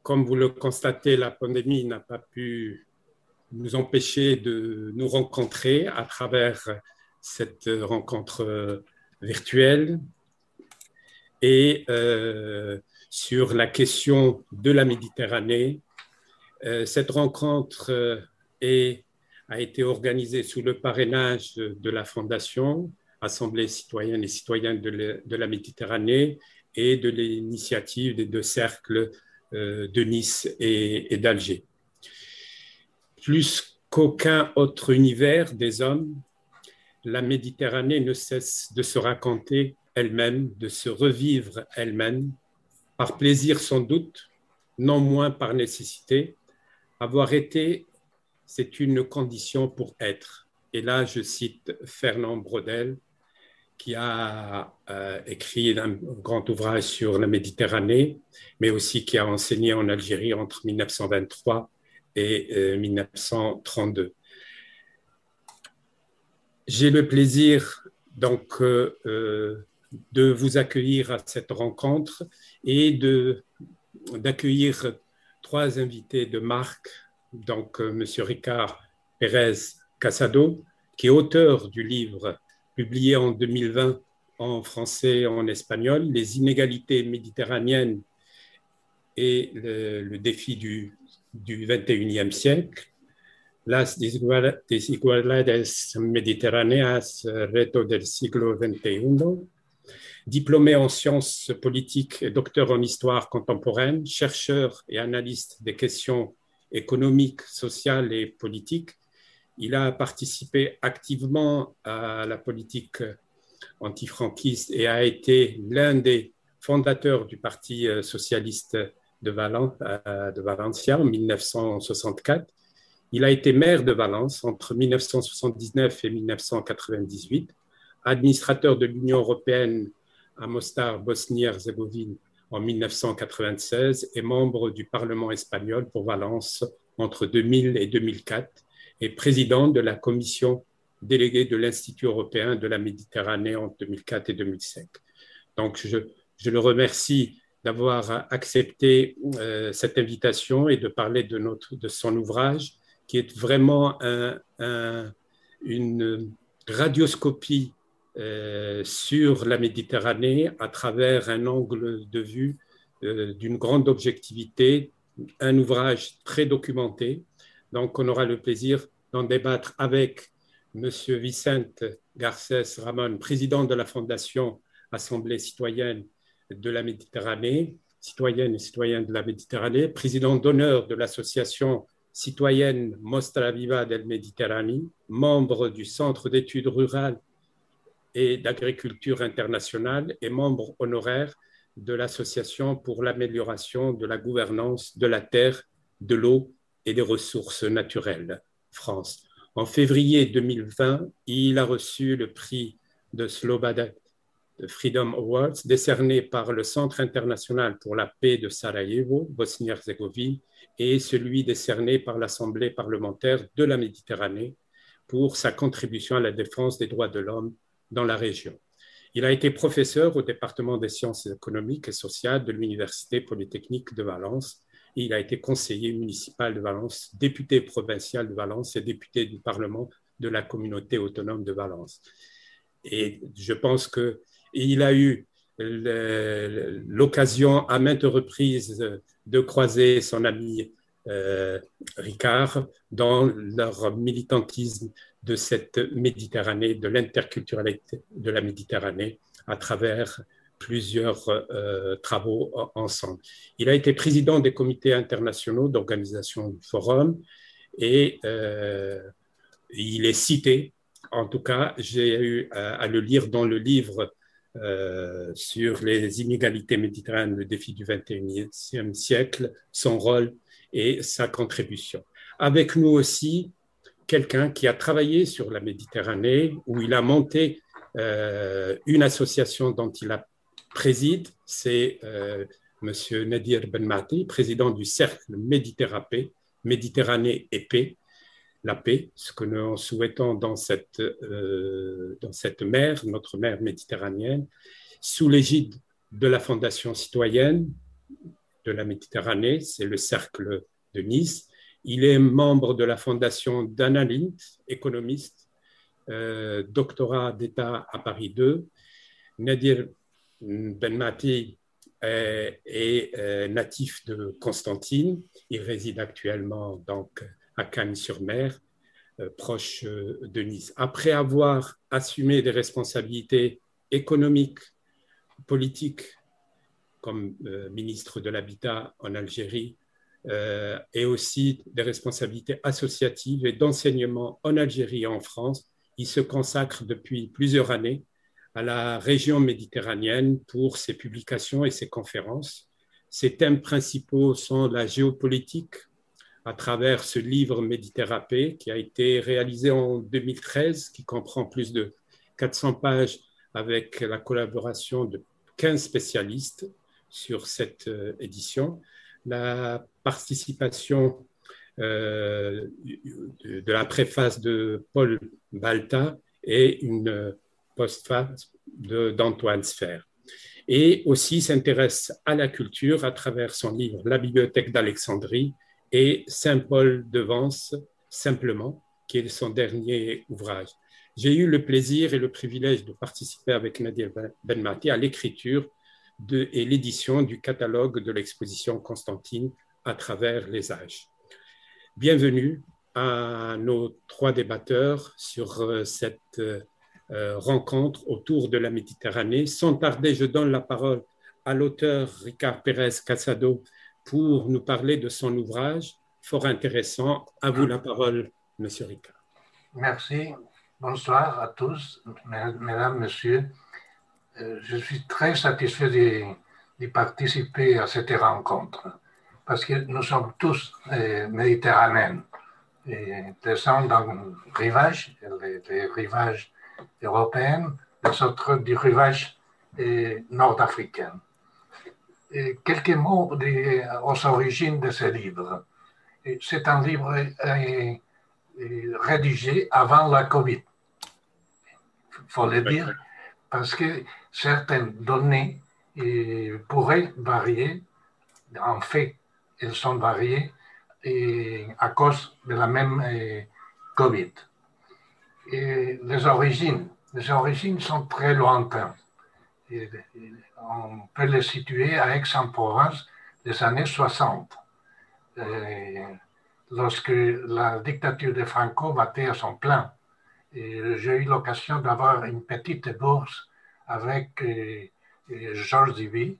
comme vous le constatez, la pandémie n'a pas pu nous empêcher de nous rencontrer à travers cette rencontre virtuelle et sur la question de la Méditerranée. Cette rencontre a été organisée sous le parrainage de la Fondation Assemblée citoyenne et citoyenne de la Méditerranée et de l'initiative des deux cercles de Nice et d'Alger. Plus qu'aucun autre univers des hommes, la Méditerranée ne cesse de se raconter elle-même, de se revivre elle-même, par plaisir sans doute, non moins par nécessité. Avoir été, c'est une condition pour être. Et là, je cite Fernand Braudel, qui a écrit un grand ouvrage sur la Méditerranée, mais aussi qui a enseigné en Algérie entre 1923 et 1932. J'ai le plaisir donc de vous accueillir à cette rencontre et d'accueillir trois invités de marque, donc M. Ricard Pérez Casado, qui est auteur du livre publié en 2020 en français et en espagnol, Les inégalités méditerranéennes et le défi du XXIe siècle, Las desigualdades mediterráneas, reto del siglo XXI, diplômé en sciences politiques et docteur en histoire contemporaine, chercheur et analyste des questions économiques, sociales et politiques. Il a participé activement à la politique antifranquiste et a été l'un des fondateurs du Parti socialiste de Valencia en 1964. Il a été maire de Valence entre 1979 et 1998, administrateur de l'Union européenne à Mostar, Bosnie-Herzégovine en 1996 et membre du Parlement espagnol pour Valence entre 2000 et 2004 et président de la commission déléguée de l'Institut européen de la Méditerranée en 2004 et 2005. Donc, je le remercie d'avoir accepté cette invitation et de parler de son ouvrage, qui est vraiment une radioscopie sur la Méditerranée à travers un angle de vue d'une grande objectivité, un ouvrage très documenté. Donc, on aura le plaisir d'en débattre avec M. Vicente Garcés Ramon, président de la Fondation Assemblée citoyenne de la Méditerranée, citoyenne et citoyen de la Méditerranée, président d'honneur de l'association citoyenne Mostra Viva del Mediterráneo, membre du Centre d'études rurales et d'agriculture internationale et membre honoraire de l'Association pour l'amélioration de la gouvernance de la terre, de l'eau et des ressources naturelles, France. En février 2020, il a reçu le prix de Sloboda Freedom Awards, décerné par le Centre international pour la paix de Sarajevo, Bosnie-Herzégovine, et celui décerné par l'Assemblée parlementaire de la Méditerranée pour sa contribution à la défense des droits de l'homme dans la région. Il a été professeur au département des sciences économiques et sociales de l'Université polytechnique de Valence. Il a été conseiller municipal de Valence, député provincial de Valence et député du Parlement de la communauté autonome de Valence. Et je pense qu'il a eu l'occasion à maintes reprises de croiser son ami Ricard dans leur militantisme de cette Méditerranée, de l'interculturalité de la Méditerranée à travers plusieurs travaux ensemble. Il a été président des comités internationaux d'organisation du forum et il est cité, en tout cas, j'ai eu à le lire dans le livre sur les inégalités méditerranéennes, le défi du XXIe siècle, son rôle et sa contribution. Avec nous aussi, quelqu'un qui a travaillé sur la Méditerranée, où il a monté une association dont il préside, c'est M. Nadir Benmati, président du Cercle Méditerranée et Paix, la paix, ce que nous souhaitons dans cette mer, notre mer méditerranéenne, sous l'égide de la Fondation citoyenne de la Méditerranée, c'est le Cercle de Nice. Il est membre de la fondation d'Anna Lindh, économiste, doctorat d'État à Paris 2. Nadir Benmati est natif de Constantine. Il réside actuellement donc à Cagnes-sur-Mer, proche de Nice. Après avoir assumé des responsabilités économiques, politiques, comme ministre de l'Habitat en Algérie, et aussi des responsabilités associatives et d'enseignement en Algérie et en France, il se consacre depuis plusieurs années à la région méditerranéenne pour ses publications et ses conférences. Ses thèmes principaux sont la géopolitique, à travers ce livre Méditerranée qui a été réalisé en 2013, qui comprend plus de 400 pages avec la collaboration de 15 spécialistes sur cette édition. La participation de la préface de Paul Balta et une postface d'Antoine Sfer. Et aussi s'intéresse à la culture à travers son livre La Bibliothèque d'Alexandrie et Saint-Paul de Vence, simplement, qui est son dernier ouvrage. J'ai eu le plaisir et le privilège de participer avec Nadir Benmati à l'écriture et l'édition du catalogue de l'exposition Constantine à travers les âges. Bienvenue à nos trois débatteurs sur cette rencontre autour de la Méditerranée. Sans tarder, je donne la parole à l'auteur Ricard Pérez Casado pour nous parler de son ouvrage fort intéressant. À vous la parole, Monsieur Ricard. Merci. Bonsoir à tous, mesdames, messieurs. Je suis très satisfait d'y participer à cette rencontre parce que nous sommes tous méditerranéens. Descendent d'un rivage, les rivages européens, les autres du rivage nord-africain. Quelques mots aux origines de ce livre. C'est un livre rédigé avant la Covid. Il faut le dire, parce que certaines données pourraient varier. En fait, elles sont variées à cause de la même Covid. Et les origines sont très lointaines. On peut les situer à Aix-en-Provence des années 60, lorsque la dictature de Franco battait à son plein. J'ai eu l'occasion d'avoir une petite bourse avec Georges Duby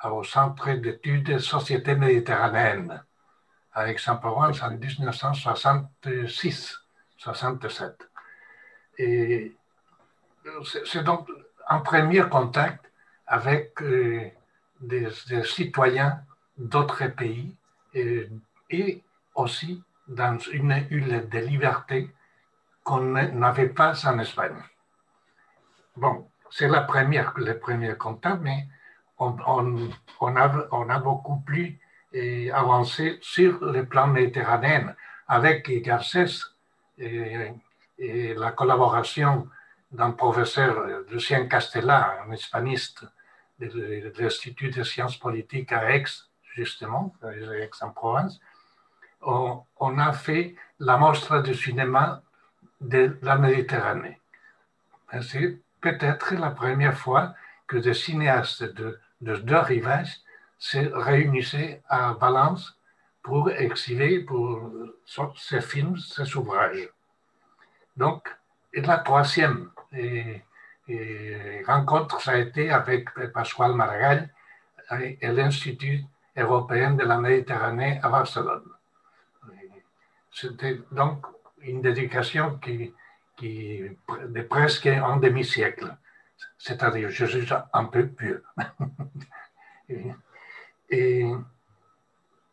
au Centre d'études Société méditerranéenne à Aix-en-Provence en 1966-67. Et c'est donc un premier contact avec des citoyens d'autres pays et aussi dans une île de liberté qu'on n'avait pas en Espagne. Bon, c'est le premier contact, mais on a beaucoup plus avancé sur le plan méditerranéen avec Garcés et la collaboration d'un professeur, Lucien Castella, un hispaniste de l'Institut de sciences politiques à Aix, justement, à Aix-en-Provence. On a fait la mostra de cinéma de la Méditerranée. C'est peut-être la première fois que des cinéastes de deux rivages se réunissaient à Valence pour exhiber pour ces films, ces ouvrages. Donc, et la troisième rencontre, ça a été avec Pasquale Maragall et l'Institut européen de la Méditerranée à Barcelone. C'était donc une dédication de presque un demi-siècle. C'est-à-dire, je suis un peu vieux. Et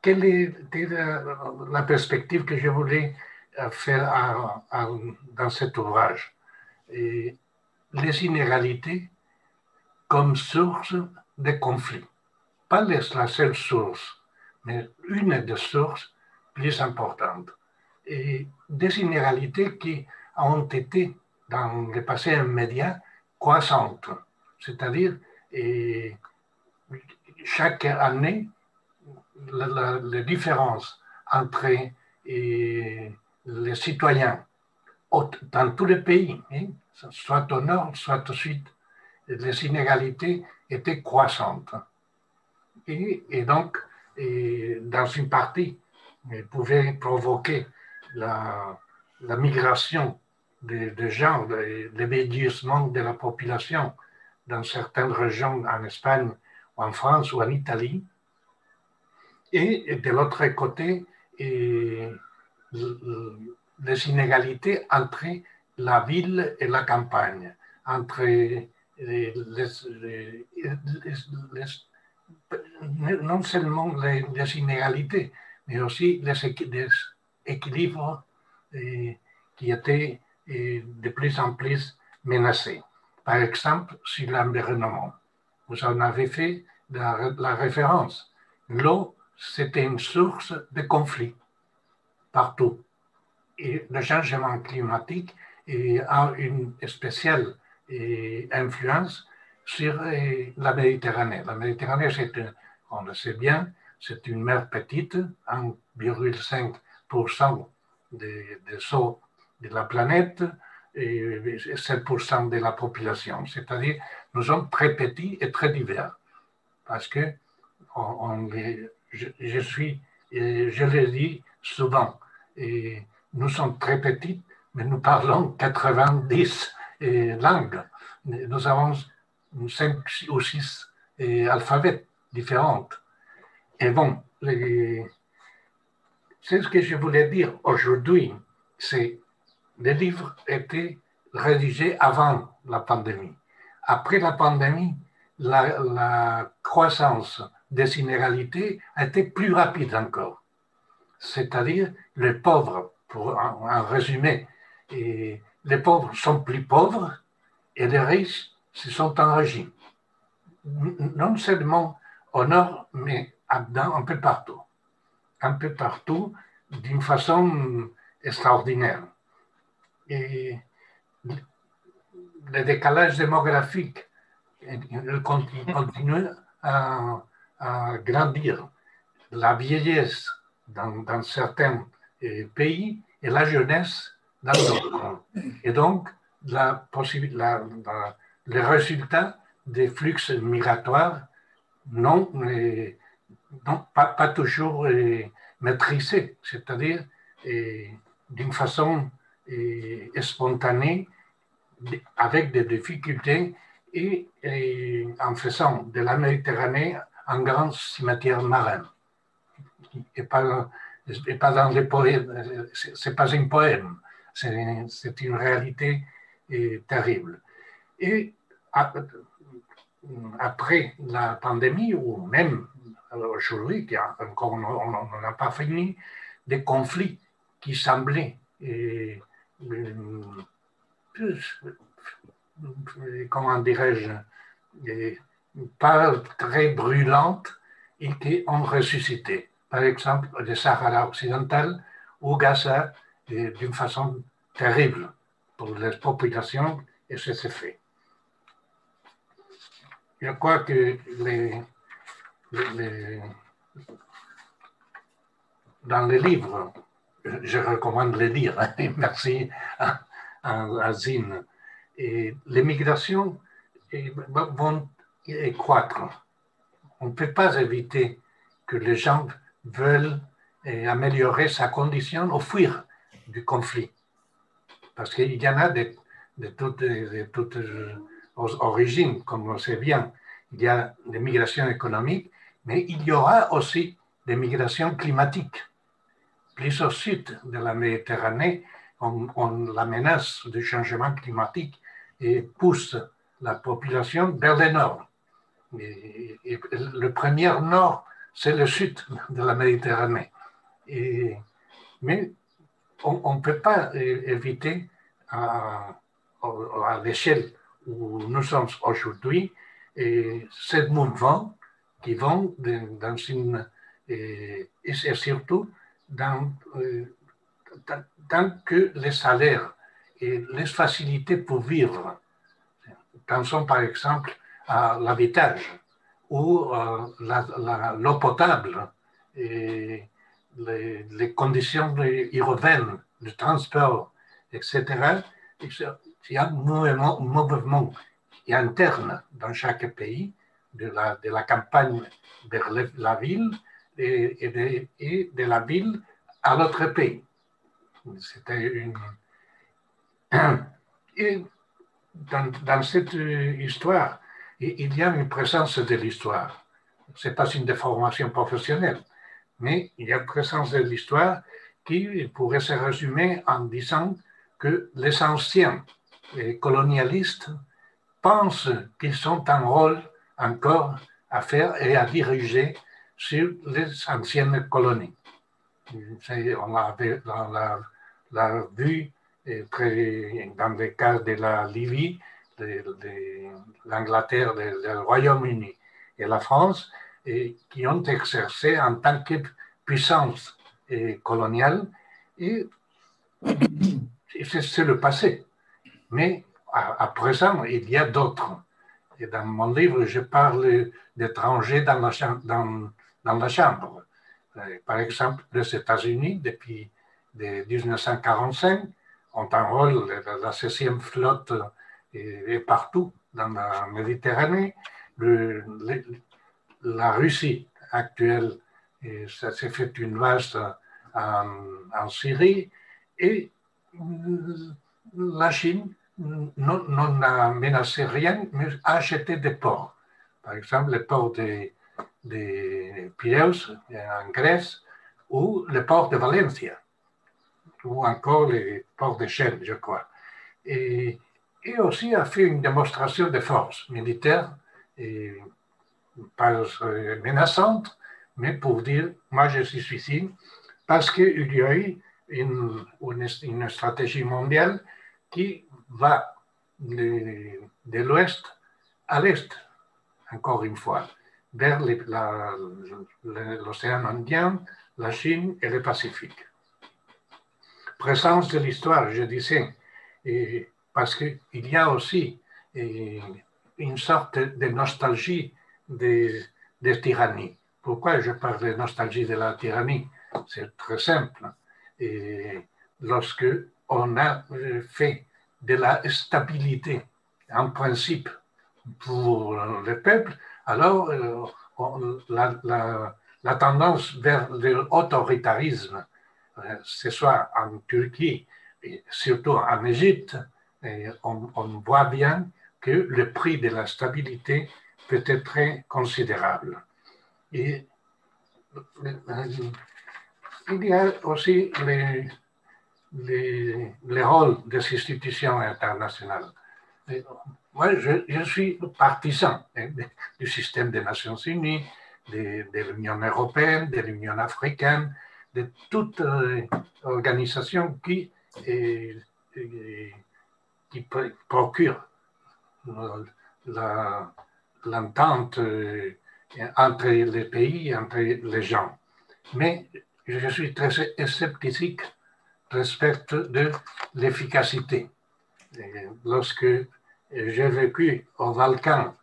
quelle était la perspective que je voulais faire dans cet ouvrage? Et les inégalités comme source de conflits. Pas la seule source, mais une des sources plus importantes. Et des inégalités qui ont été, dans le passé immédiat, croissantes. C'est-à-dire, il chaque année, la différence entre les citoyens dans tous les pays, hein, soit au nord, soit au sud, les inégalités étaient croissantes. Et donc, dans une partie, pouvait provoquer la migration de gens, le vieillissement de la population dans certaines régions en Espagne, ou en France ou en Italie. Et de l'autre côté, les inégalités entre la ville et la campagne, entre non seulement les inégalités, mais aussi les équilibres qui étaient de plus en plus menacés. Par exemple, sur l'environnement. Vous en avez fait la référence. L'eau, c'était une source de conflits partout. Et le changement climatique a une spéciale influence sur la Méditerranée. La Méditerranée, on le sait bien, c'est une mer petite, 1,5% des eaux de la planète et 7% de la population. C'est-à-dire, nous sommes très petits et très divers. Parce que je le dis souvent, et nous sommes très petits, mais nous parlons 90 langues. Nous avons 5 ou 6 alphabets différents. Et bon, c'est ce que je voulais dire aujourd'hui, c'est les livres étaient rédigés avant la pandémie. Après la pandémie, la croissance des inégalités a été plus rapide encore. C'est-à-dire, les pauvres, pour en résumer, les pauvres sont plus pauvres et les riches se sont enrichis. Non seulement au nord, mais un peu partout. Un peu partout, d'une façon extraordinaire. Et le décalage démographique il continue à grandir. La vieillesse dans certains pays et la jeunesse dans d'autres. Et donc, les résultats des flux migratoires pas toujours maîtrisés, c'est-à-dire d'une façon spontanée, avec des difficultés et en faisant de la Méditerranée un grand cimetière marin. Et pas dans les poèmes, c'est pas un poème, c'est une réalité terrible. Et après la pandémie, ou même aujourd'hui, encore on n'a pas fini, des conflits qui semblaient comment dirais-je, pas très brûlantes et qui ont ressuscité. Par exemple, le Sahara occidental ou Gaza, d'une façon terrible pour les populations, et c'est fait. Je crois que dans les livres, je recommande de les lire, hein, merci à Zine, et les migrations vont croître. On ne peut pas éviter que les gens veulent améliorer sa condition au fuir du conflit. Parce qu'il y en a de toutes origines, comme on sait bien. Il y a des migrations économiques, mais il y aura aussi des migrations climatiques. Plus au sud de la Méditerranée, la menace du changement climatique pousse la population vers le nord. Et le premier nord, c'est le sud de la Méditerranée. Mais on ne peut pas éviter, à l'échelle où nous sommes aujourd'hui, ces mouvements qui vont dans une... et surtout tant que les salaires et les facilités pour vivre, pensons par exemple à l'habitage, où l'eau potable et les conditions urbaines, le transport, etc., il y a un mouvement interne dans chaque pays de la campagne vers la ville et de la ville à l'autre pays. C'était une... Et dans cette histoire, il y a une présence de l'histoire. Ce n'est pas une déformation professionnelle, mais il y a une présence de l'histoire qui pourrait se résumer en disant que les anciens colonialistes pensent qu'ils ont un rôle encore à faire et à diriger sur les anciennes colonies. On l'a vu dans le cas de la Libye, de l'Angleterre, du Royaume-Uni et la France, qui ont exercé en tant que puissance coloniale, et c'est le passé. Mais à présent, il y a d'autres. Et dans mon livre, je parle d'étrangers dans la chambre. Par exemple, les États-Unis, depuis 1945, ont un rôle, la 16e flotte est partout dans la Méditerranée. La Russie actuelle, ça s'est fait une base en Syrie, et la Chine n'a menacé rien, mais a acheté des ports. Par exemple, le port de Piraeus en Grèce, ou le port de Valencia, ou encore les ports de Chelles, je crois. Et aussi a fait une démonstration de force militaire, pas menaçante, mais pour dire, moi je suis ici, parce qu'il y a eu une stratégie mondiale qui va de l'ouest à l'est, encore une fois, vers l'océan Indien, la Chine et le Pacifique. Présence de l'histoire, je disais, parce qu'il y a aussi une sorte de nostalgie des tyrannies. Pourquoi je parle de nostalgie de la tyrannie? C'est très simple. Lorsque on a fait de la stabilité en principe pour le peuple, alors la tendance vers l'autoritarisme, ce soit en Turquie et surtout en Égypte, on voit bien que le prix de la stabilité peut être très considérable. Et il y a aussi les rôles des institutions internationales. Moi, je suis partisan du système des Nations Unies, de l'Union européenne, de l'Union africaine, de toute organisation qui procure l'entente entre les pays, entre les gens. Mais je suis très sceptique respect de l'efficacité. Lorsque j'ai vécu au Balkan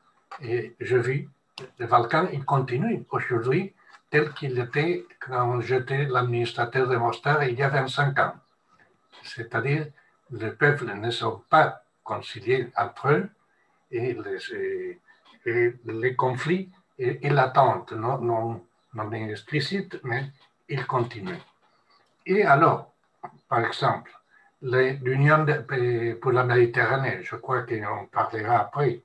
et je vis, le Balkan, il continue aujourd'hui tel qu'il était quand j'étais l'administrateur de Mostar il y a 25 ans. C'est-à-dire, les peuples ne sont pas conciliés entre eux et les conflits et l'attente non explicite, mais ils continuent. Et alors, par exemple, l'Union pour la Méditerranée, je crois qu'on parlera après.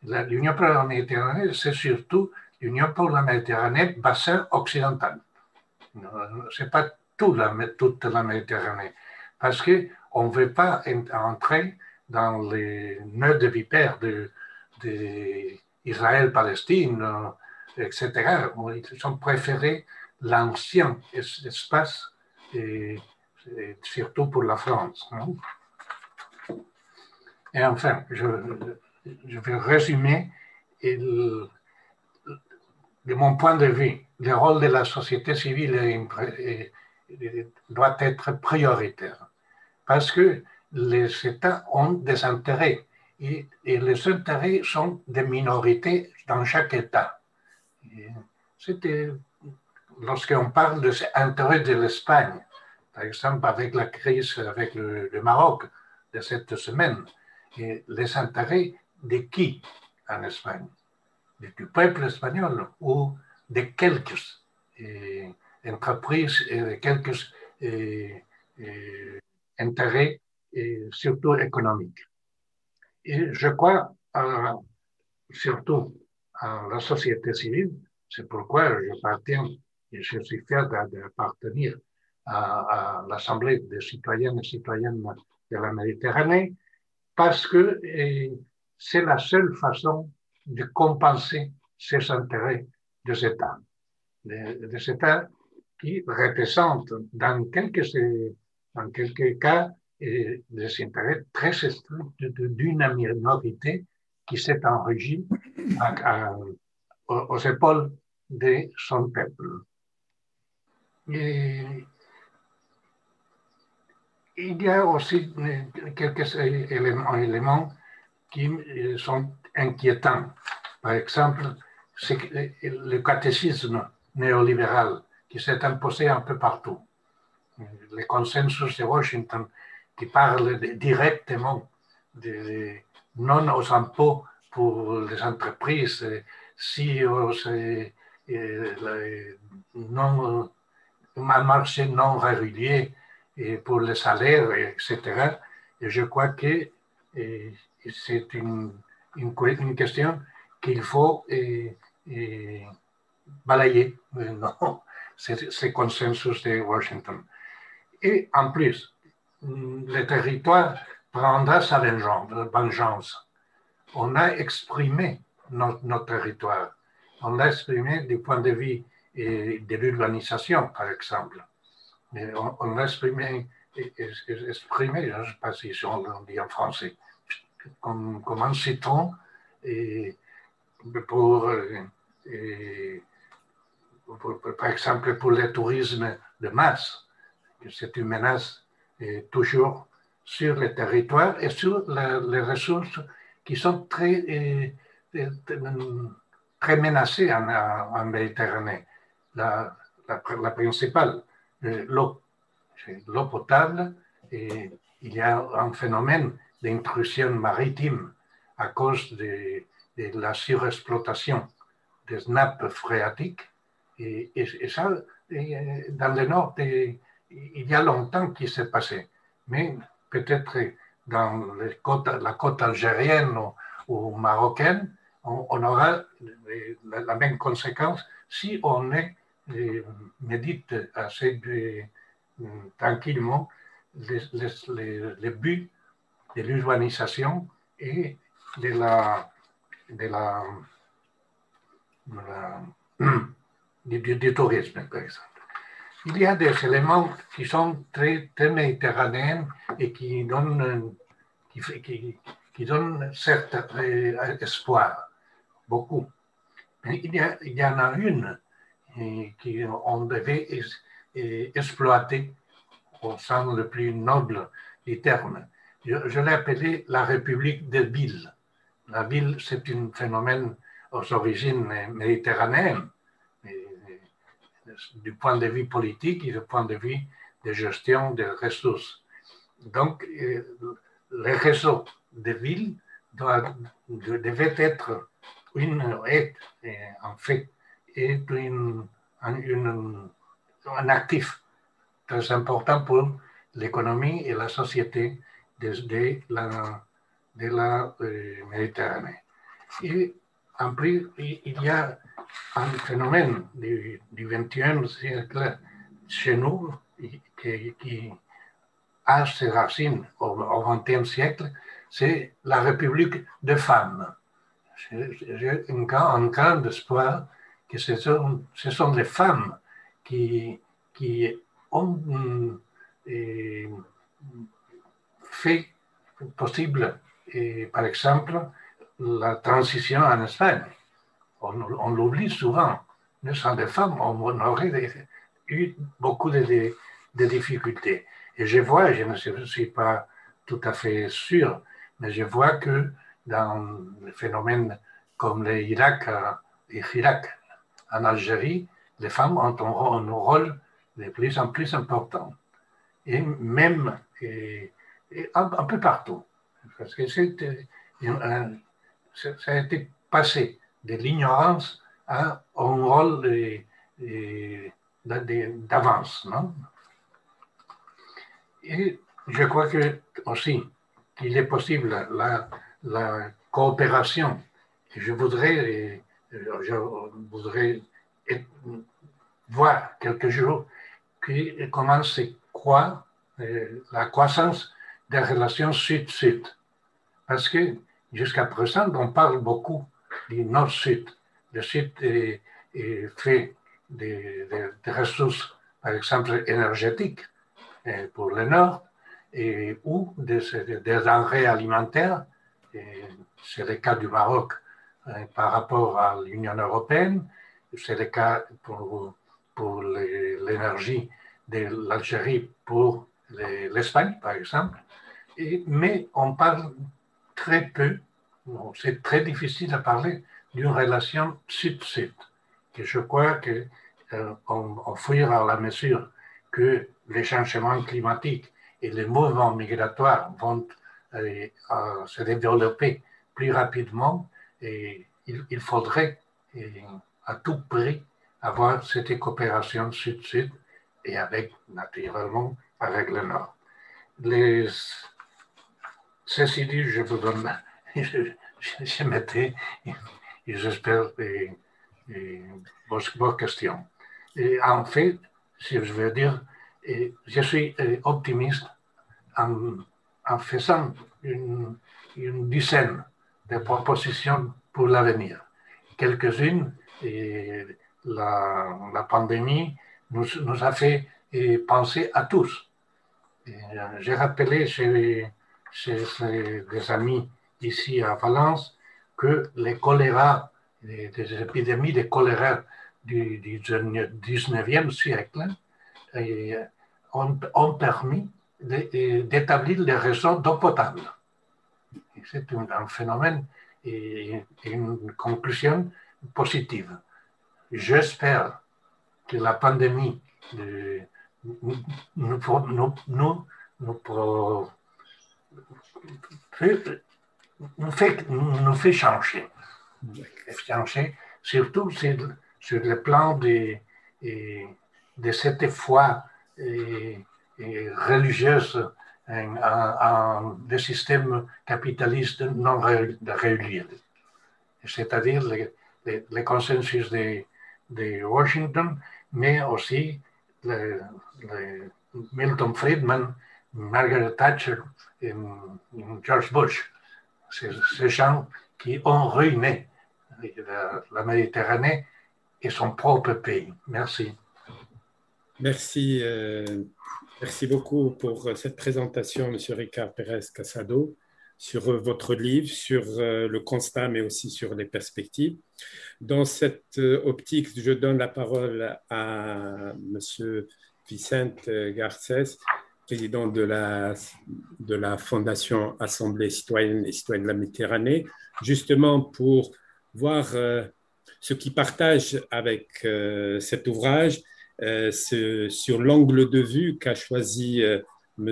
L'Union pour la Méditerranée, c'est surtout l'Union pour la Méditerranée bassin occidental. Ce n'est pas toute la Méditerranée, parce qu'on ne veut pas entrer dans les nœuds de vipère d'Israël-Palestine, etc. Ils ont préféré l'ancien espace, et surtout pour la France. Non? Et enfin, je vais résumer de mon point de vue, le rôle de la société civile doit être prioritaire parce que les États ont des intérêts et les intérêts sont des minorités dans chaque État. C'était, lorsqu'on parle de l'intérêt de l'Espagne, par exemple avec la crise avec le Maroc de cette semaine, et les intérêts de qui en Espagne? Du peuple espagnol ou de quelques entreprises et de quelques intérêts, surtout économiques. Et je crois surtout à la société civile, c'est pourquoi j'appartiens et je suis fier d'appartenir à l'Assemblée des citoyennes et citoyennes de la Méditerranée, parce que c'est la seule façon de compenser ces intérêts des États. Des États qui représentent dans quelques cas des intérêts très stricts d'une minorité qui s'est enrichie aux épaules de son peuple. Et il y a aussi quelques éléments qui sont inquiétants. Par exemple, c'est le catéchisme néolibéral qui s'est imposé un peu partout. Le consensus de Washington qui parle directement de non aux impôts pour les entreprises, si aux un marché non régulier et pour les salaires, etc. Et je crois que c'est une question qu'il faut balayer, non, ces consensus de Washington. Et en plus, le territoire prendra sa vengeance. On a exprimé notre territoire. On l'a exprimé du point de vue de l'urbanisation, par exemple. On l'a exprimé, je ne sais pas si on le dit en français, comme un citron par exemple, pour le tourisme de masse. C'est une menace toujours sur le territoire et sur les ressources qui sont très menacées en Méditerranée. La principale, l'eau potable, et il y a un phénomène d'intrusion maritime à cause de la surexploitation des nappes phréatiques. Et ça, dans le nord, il y a longtemps qu'il s'est passé. Mais peut-être dans la côte algérienne ou marocaine, on aura la même conséquence si on médite assez tranquillement les buts de l'urbanisation et du tourisme, par exemple. Il y a des éléments qui sont très, très méditerranéens et qui donnent certes espoir, beaucoup. Mais il y en a une qu'on devait exploiter au sens le plus noble du terme. Je l'ai appelée la République des villes. La ville, c'est un phénomène aux origines méditerranéennes, du point de vue politique et du point de vue de gestion des ressources. Donc, le réseau de villes devait être un actif très important pour l'économie et la société de la Méditerranée. Et en plus, il y a un phénomène du XXIe siècle chez nous qui a ses racines au XXe siècle, c'est la République des femmes. J'ai un grand espoir que ce sont les femmes qui ont fait possible, par exemple, la transition en Espagne. On l'oublie souvent. Mais sans les femmes, on aurait eu beaucoup de difficultés. Et je vois, je ne suis pas tout à fait sûr, mais je vois que dans les phénomènes comme l'Irak et l'Irak, en Algérie, les femmes ont un rôle de plus en plus important. Et même un peu partout. Parce que ça a été passé de l'ignorance à un rôle d'avance. Non? Et je crois que, aussi qu'il est possible la coopération. Je voudrais voir quelques jours comment c'est quoi la croissance des relations sud-sud. Parce que jusqu'à présent, on parle beaucoup du nord-sud. Le sud est fait des ressources, par exemple, énergétiques pour le nord, ou des denrées alimentaires. C'est le cas du Maroc par rapport à l'Union européenne. C'est le cas pour l'énergie de l'Algérie pour l'Espagne, par exemple. Mais on parle très peu, c'est très difficile à parler d'une relation sud-sud. Que je crois qu'on fuira à la mesure que les changements climatiques et les mouvements migratoires vont se développer plus rapidement, et il faudrait à tout prix avoir cette coopération sud-sud et avec, naturellement, avec le Nord. Ceci dit, je vous donne, je mettais, et j'espère vos questions. Et en fait, si je veux dire, je suis optimiste en faisant une dizaine de propositions pour l'avenir. Quelques-unes, la pandémie nous a fait penser à tous. J'ai rappelé chez des amis ici à Valence que les choléra, des épidémies de choléra du 19e siècle ont permis d'établir les réseaux d'eau potable. C'est un phénomène et une conclusion positive. J'espère que la pandémie nous fait changer. Surtout sur le plan de cette foi religieuse en des systèmes capitalistes non réguliers. C'est-à-dire le consensus de Washington, mais aussi Milton Friedman, Margaret Thatcher et George Bush. Ces gens qui ont ruiné la Méditerranée et son propre pays. Merci. Merci. Merci beaucoup pour cette présentation, M. Ricard Pérez Casado, sur votre livre, sur le constat, mais aussi sur les perspectives. Dans cette optique, je donne la parole à M. Vicente Garcés, président de la Fondation Assemblée citoyenne et citoyenne de la Méditerranée, justement pour voir ce qui partage avec cet ouvrage, sur l'angle de vue qu'a choisi M.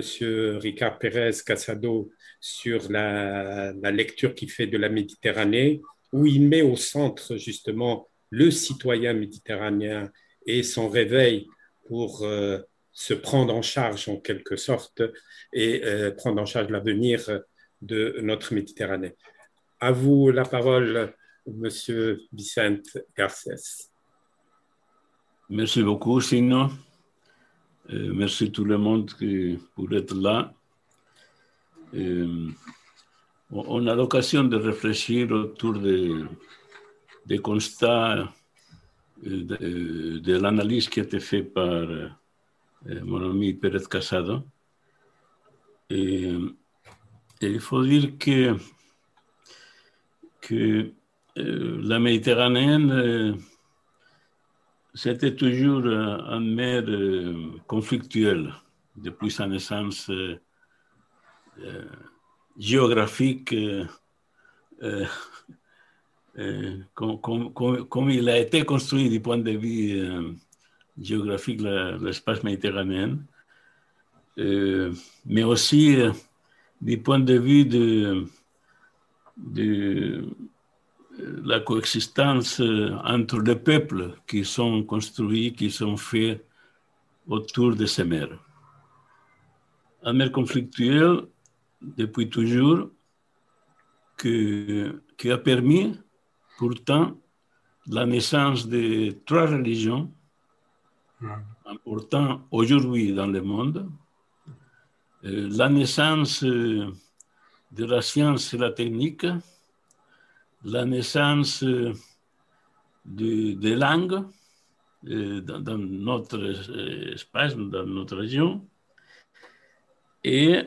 Ricard Pérez Casado sur la lecture qu'il fait de la Méditerranée, où il met au centre justement le citoyen méditerranéen et son réveil pour se prendre en charge en quelque sorte et prendre en charge l'avenir de notre Méditerranée. À vous la parole, M. Vicente Garcés. Merci beaucoup, Sino. Merci tout le monde pour être là. On a l'occasion de réfléchir autour des constats de l'analyse qui a été faite par mon ami Pérez Casado. Et il faut dire que la Méditerranée c'était toujours une mer conflictuelle depuis sa naissance géographique comme il a été construit du point de vue géographique, l'espace méditerranéen, mais aussi du point de vue de la coexistence entre les peuples qui sont construits, qui sont faits autour de ces mers. La mer conflictuelle, depuis toujours, qui a permis pourtant la naissance de 3 religions importantes aujourd'hui dans le monde, la naissance de la science et la technique, la naissance des langues dans notre espace, dans notre région, et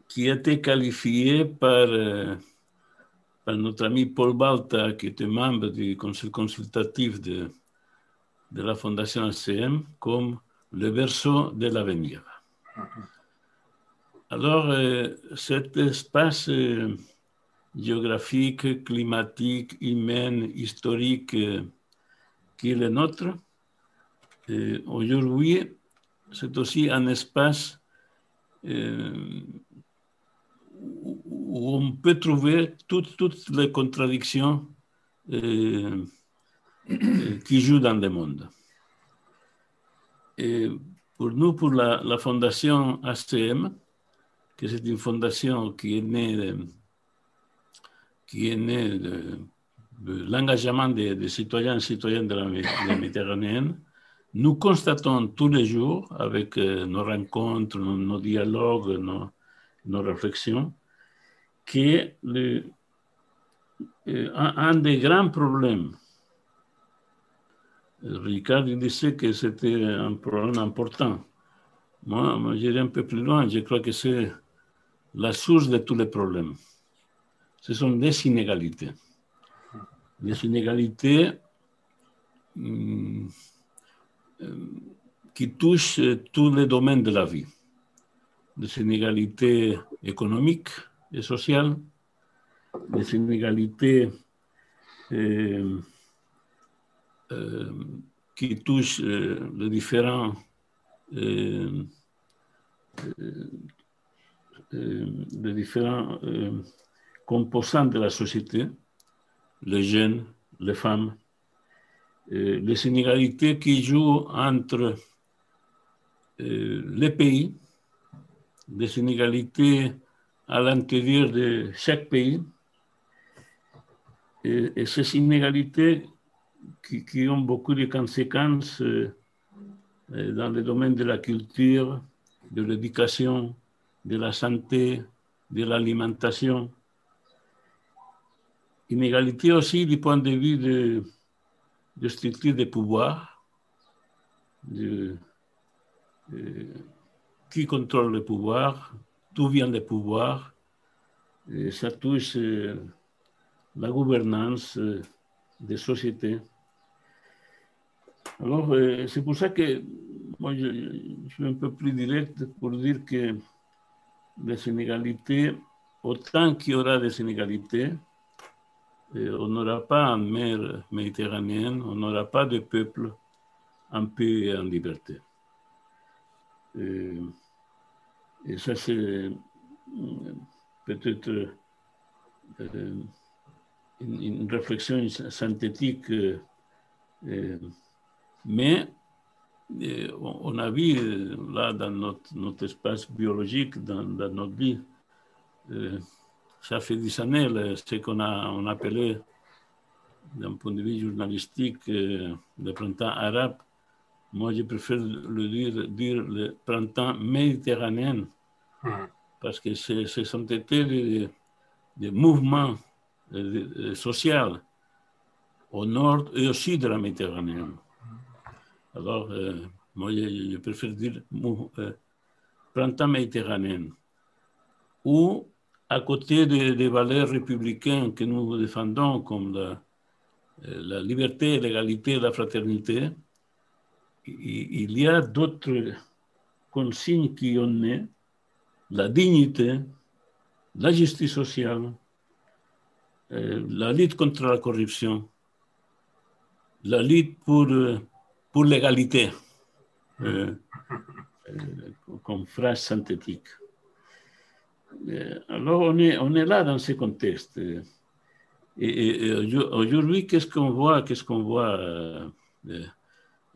qui a été qualifiée par notre ami Paul Balta, qui était membre du conseil consultatif de la Fondation ACM, comme le berceau de l'avenir. Alors, cet espace géographique, climatique, humain, historique qui est le nôtre, aujourd'hui, c'est aussi un espace où on peut trouver toutes les contradictions qui jouent dans le monde. Et pour nous, pour la fondation ACM, que c'est une fondation qui est née de l'engagement des citoyens et citoyennes de la Méditerranée, nous constatons tous les jours, avec nos rencontres, nos dialogues, nos réflexions, que un des grands problèmes, Ricard disait que c'était un problème important. Moi j'irai un peu plus loin, je crois que c'est la source de tous les problèmes. Ce sont les inégalités. Les inégalités qui touchent tous les domaines de la vie. Les inégalités économiques et sociales, les inégalités qui touchent les différents composants de la société, les jeunes, les femmes, les inégalités qui jouent entre les pays, des inégalités à l'intérieur de chaque pays, et ces inégalités qui ont beaucoup de conséquences dans le domaine de la culture, de l'éducation, de la santé, de l'alimentation. Inégalité aussi du point de vue de structure de pouvoir, qui contrôle le pouvoir, d'où vient le pouvoir, et ça touche la gouvernance des sociétés. Alors, c'est pour ça que moi, je suis un peu plus direct pour dire que les inégalités, autant qu'il y aura des inégalités, on n'aura pas une mer méditerranéenne, on n'aura pas de peuple en paix et en liberté. Et ça, c'est peut-être une réflexion synthétique, mais on a vu là dans notre espace biologique, dans notre vie, ça fait des années, ce qu'on a appelé, d'un point de vue journalistique, le printemps arabe. Moi, je préfère dire le printemps méditerranéen, parce que ce sont été des mouvements sociaux au nord et au sud de la Méditerranée. Alors, moi, je préfère dire printemps méditerranéen, où, à côté des valeurs républicaines que nous défendons, comme la liberté, l'égalité et la fraternité, il y a d'autres consignes qui ont né, la dignité, la justice sociale, la lutte contre la corruption, la lutte pour l'égalité, comme phrase synthétique. Alors, on est là dans ce contexte. Et aujourd'hui, qu'est-ce qu'on voit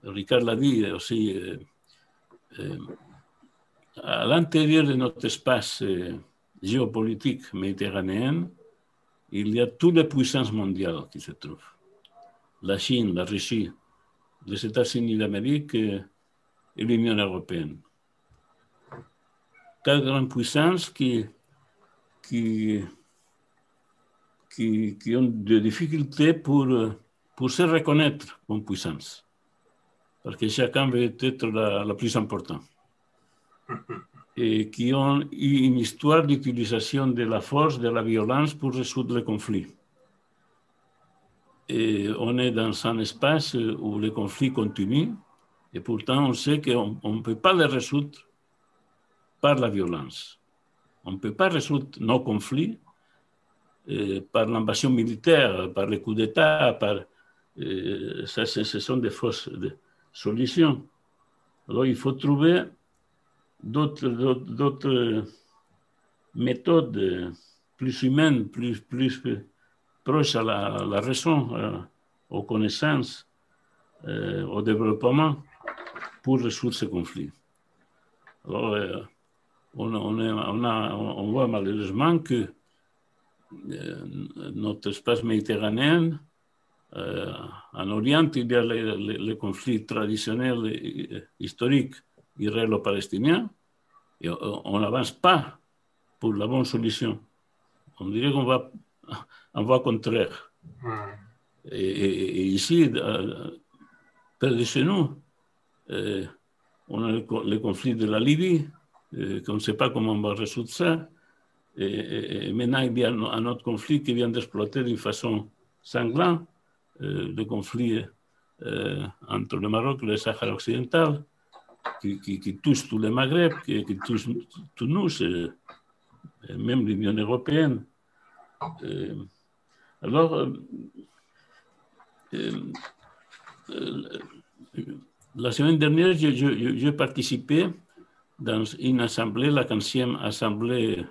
Ricard l'a dit aussi, à l'intérieur de notre espace géopolitique méditerranéen, il y a toutes les puissances mondiales qui se trouvent. La Chine, la Russie, les États-Unis d'Amérique et l'Union européenne. 4 grandes puissances qui ont des difficultés pour se reconnaître comme puissance. Parce que chacun veut être la plus importante. Et qui ont eu une histoire d'utilisation de la force, de la violence pour résoudre les conflits. Et on est dans un espace où les conflits continuent, et pourtant on sait qu'on ne peut pas les résoudre par la violence. On ne peut pas résoudre nos conflits par l'invasion militaire, par les coups d'État, ça, ce sont des fausses solutions. Alors il faut trouver d'autres méthodes plus humaines, plus proches à la raison, aux connaissances, au développement pour résoudre ces conflits. Alors, on voit malheureusement que notre espace méditerranéen, en Orient, il y a les conflits traditionnels historiques israélo-palestiniens, et on n'avance pas pour la bonne solution. On dirait qu'on va en voie contraire. Et ici, près de chez nous, on a le conflit de la Libye, qu'on ne sait pas comment on va résoudre ça. Et maintenant, il y a un autre conflit qui vient d'exploiter d'une façon sanglante, le conflit entre le Maroc et le Sahara occidental, qui touche tout le Maghreb, qui touche tous nous, même l'Union européenne. Alors, la semaine dernière, j'ai participé dans une assemblée, la 15e assemblée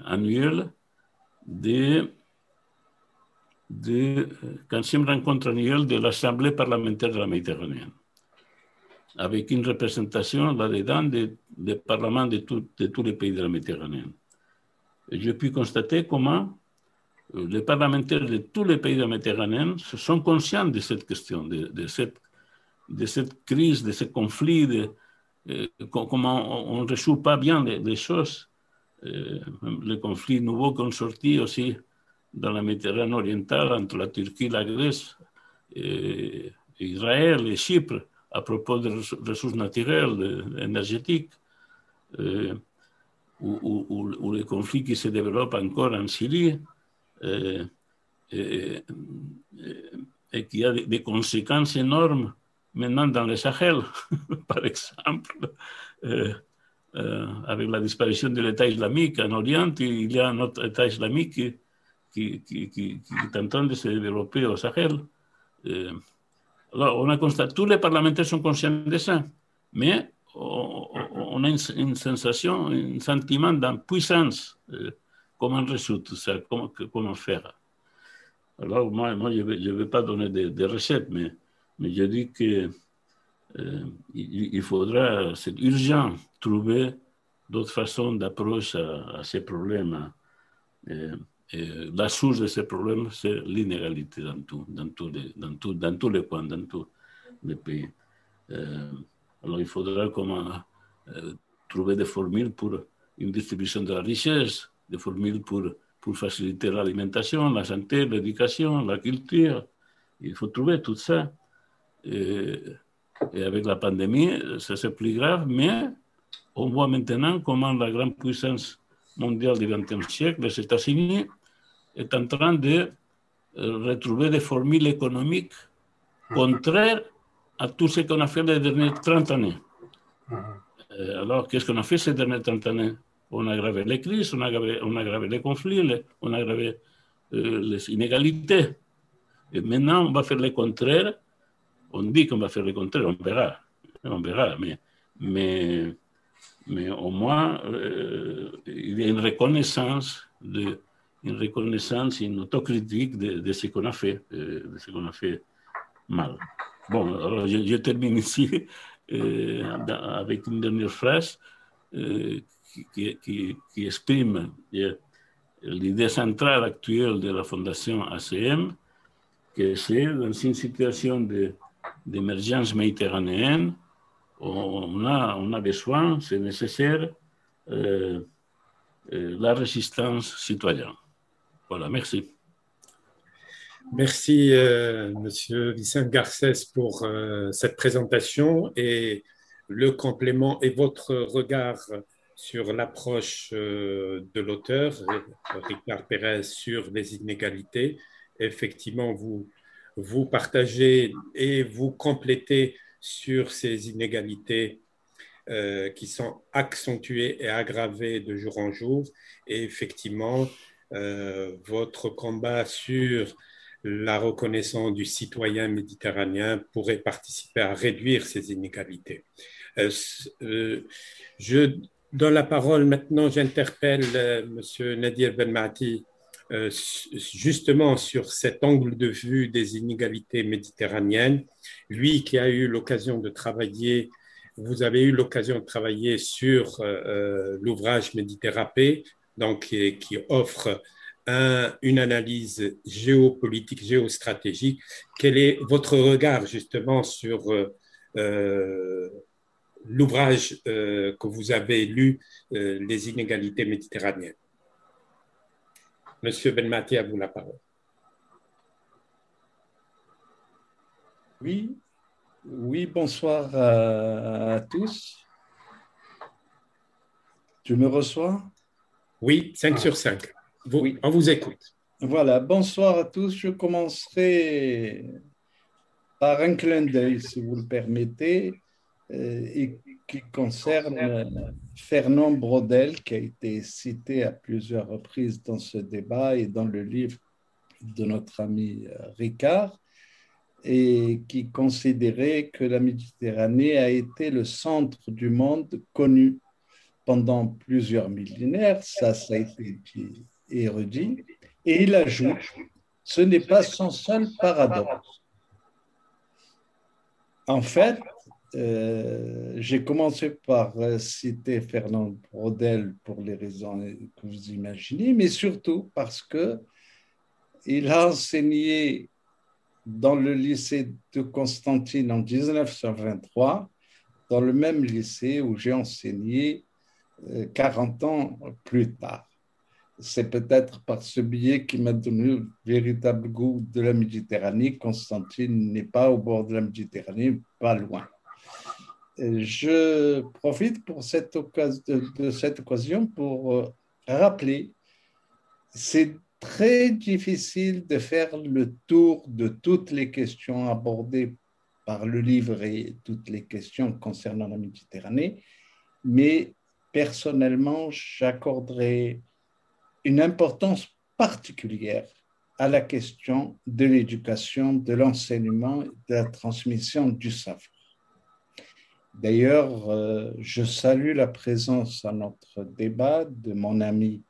annuelle de 15e rencontre annuelle de l'Assemblée parlementaire de la Méditerranée, avec une représentation là-dedans des parlements de tous les pays de la Méditerranée. Et j'ai pu constater comment les parlementaires de tous les pays de la Méditerranée sont conscients de cette question, de cette crise, de ce conflit, comment on ne résout pas bien les choses. Les conflits nouveaux qui ont sorti aussi dans la Méditerranée orientale entre la Turquie, la Grèce, Israël et Chypre à propos des ressources naturelles, énergétiques, ou les conflits qui se développent encore en Syrie, et qui a des conséquences énormes maintenant dans le Sahel, par exemple. Avec la disparition de l'État islamique en Orient, il y a un autre État islamique qui est en train de se développer au Sahel. Alors, on a constaté, tous les parlementaires sont conscients de ça, mais on a une sensation, un sentiment d'impuissance. Comment résoudre ça? Comment faire? Alors, moi je ne vais pas donner des recettes, mais je dis que il faudra, c'est urgent, trouver d'autres façons d'approche à ces problèmes. La source de ces problèmes, c'est l'inégalité dans tous les coins, dans tous les pays. Alors, il faudra trouver des formules pour une distribution de la richesse, des formules pour faciliter l'alimentation, la santé, l'éducation, la culture. Il faut trouver tout ça. Et avec la pandémie, ça c'est plus grave, mais on voit maintenant comment la grande puissance mondiale du XXe siècle, les États-Unis, est en train de retrouver des formules économiques contraires à tout ce qu'on a fait les dernières 30 années. Alors, qu'est-ce qu'on a fait ces dernières 30 années? On a aggravé les crises, on a aggravé les conflits, on a aggravé les inégalités. Et maintenant, on va faire le contraire. On dit qu'on va faire le contraire, on verra, mais au moins, il y a une reconnaissance, une autocritique de ce qu'on a fait, mal. Bon, alors je termine ici avec une dernière phrase qui exprime l'idée centrale actuelle de la Fondation ACM, que c'est dans une situation d'émergence méditerranéenne, on a besoin, c'est nécessaire, la résistance citoyenne. Voilà, merci. Merci, Monsieur Vicente Garcès, pour cette présentation et le complément et votre regard sur l'approche de l'auteur, Ricard Pérez, sur les inégalités. Effectivement, vous partagez et vous complétez sur ces inégalités qui sont accentuées et aggravées de jour en jour. Et effectivement, votre combat sur la reconnaissance du citoyen méditerranéen pourrait participer à réduire ces inégalités. Je donne la parole maintenant, j'interpelle M. Nadir Benmati justement sur cet angle de vue des inégalités méditerranéennes. Lui qui a eu l'occasion de travailler, vous avez eu l'occasion de travailler sur l'ouvrage Méditerranée, donc qui offre une analyse géopolitique, géostratégique. Quel est votre regard justement sur l'ouvrage que vous avez lu, Les inégalités méditerranéennes? Monsieur Benmati, à vous la parole. Oui, bonsoir à tous. Tu me reçois? Oui, 5 sur 5. Oui. On vous écoute. Voilà, bonsoir à tous. Je commencerai par un clin d'œil, si vous le permettez, et qui concerne Fernand Braudel, qui a été cité à plusieurs reprises dans ce débat et dans le livre de notre ami Ricard, et qui considérait que la Méditerranée a été le centre du monde connu pendant plusieurs millénaires. Ça a été dit et redit. Et il ajoute, ce n'est pas son seul paradoxe. En fait, j'ai commencé par citer Fernand Braudel pour les raisons que vous imaginez, mais surtout parce qu'il a enseigné dans le lycée de Constantine en 1923, dans le même lycée où j'ai enseigné 40 ans plus tard. C'est peut-être par ce biais qui m'a donné le véritable goût de la Méditerranée. Constantine n'est pas au bord de la Méditerranée, pas loin. Je profite de cette occasion pour rappeler, c'est très difficile de faire le tour de toutes les questions abordées par le livre et toutes les questions concernant la Méditerranée, mais personnellement, j'accorderai une importance particulière à la question de l'éducation, de l'enseignement et de la transmission du savoir. D'ailleurs, je salue la présence à notre débat de mon ami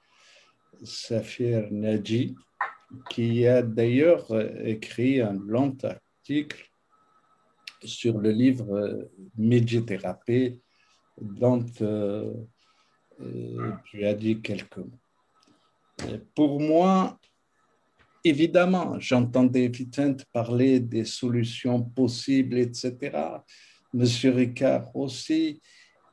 Safir Nadji, qui a d'ailleurs écrit un long article sur le livre Méditerranée, dont tu as dit quelques mots. Pour moi, évidemment, j'entendais Vicente parler des solutions possibles, etc. Monsieur Ricard aussi.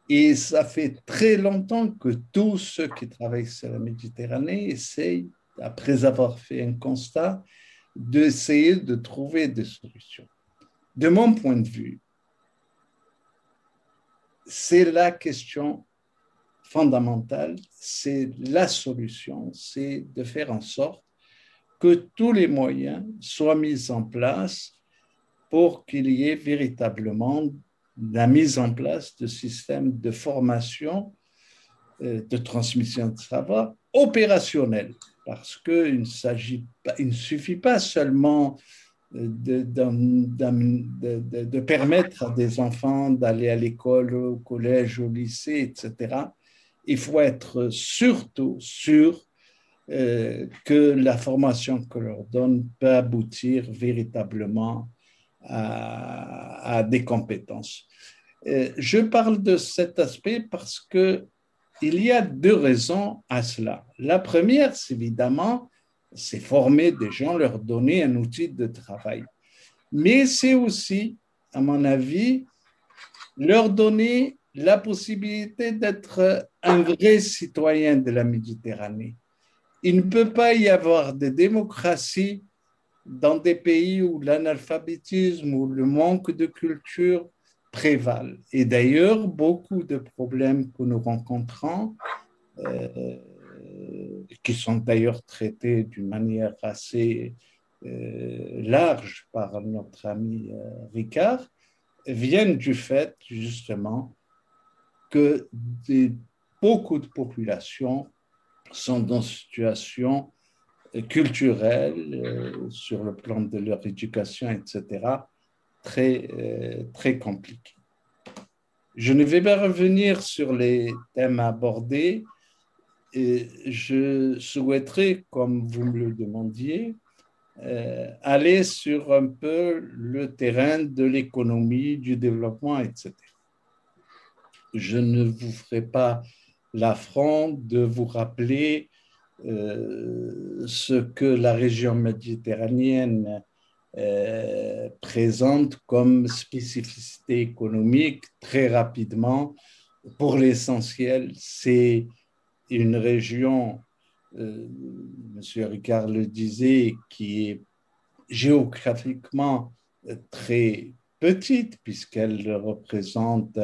Et ça fait très longtemps que tous ceux qui travaillent sur la Méditerranée essayent, après avoir fait un constat, d'essayer de trouver des solutions. De mon point de vue, c'est la question fondamentale, c'est la solution, c'est de faire en sorte que tous les moyens soient mis en place pour qu'il y ait véritablement la mise en place de systèmes de formation de transmission de savoir, opérationnel, parce qu'il ne suffit pas seulement de permettre à des enfants d'aller à l'école, au collège, au lycée, etc. Il faut être surtout sûr que la formation que leur donne peut aboutir véritablement à des compétences. Je parle de cet aspect parce qu'il y a deux raisons à cela. La première, c'est évidemment, c'est former des gens, leur donner un outil de travail. Mais c'est aussi, à mon avis, leur donner la possibilité d'être un vrai citoyen de la Méditerranée. Il ne peut pas y avoir de démocratie dans des pays où l'analphabétisme ou le manque de culture prévalent. Et d'ailleurs, beaucoup de problèmes que nous rencontrons, qui sont d'ailleurs traités d'une manière assez large par notre ami Ricard, viennent du fait justement que beaucoup de populations sont dans une situation culturelle, sur le plan de leur éducation, etc., très compliquée. Je ne vais pas revenir sur les thèmes abordés. Et je souhaiterais, comme vous me le demandiez, aller sur un peu le terrain de l'économie, du développement, etc. Je ne vous ferai pas l'affront de vous rappeler ce que la région méditerranéenne présente comme spécificité économique très rapidement. Pour l'essentiel, c'est une région, M. Ricard le disait, qui est géographiquement très petite, puisqu'elle représente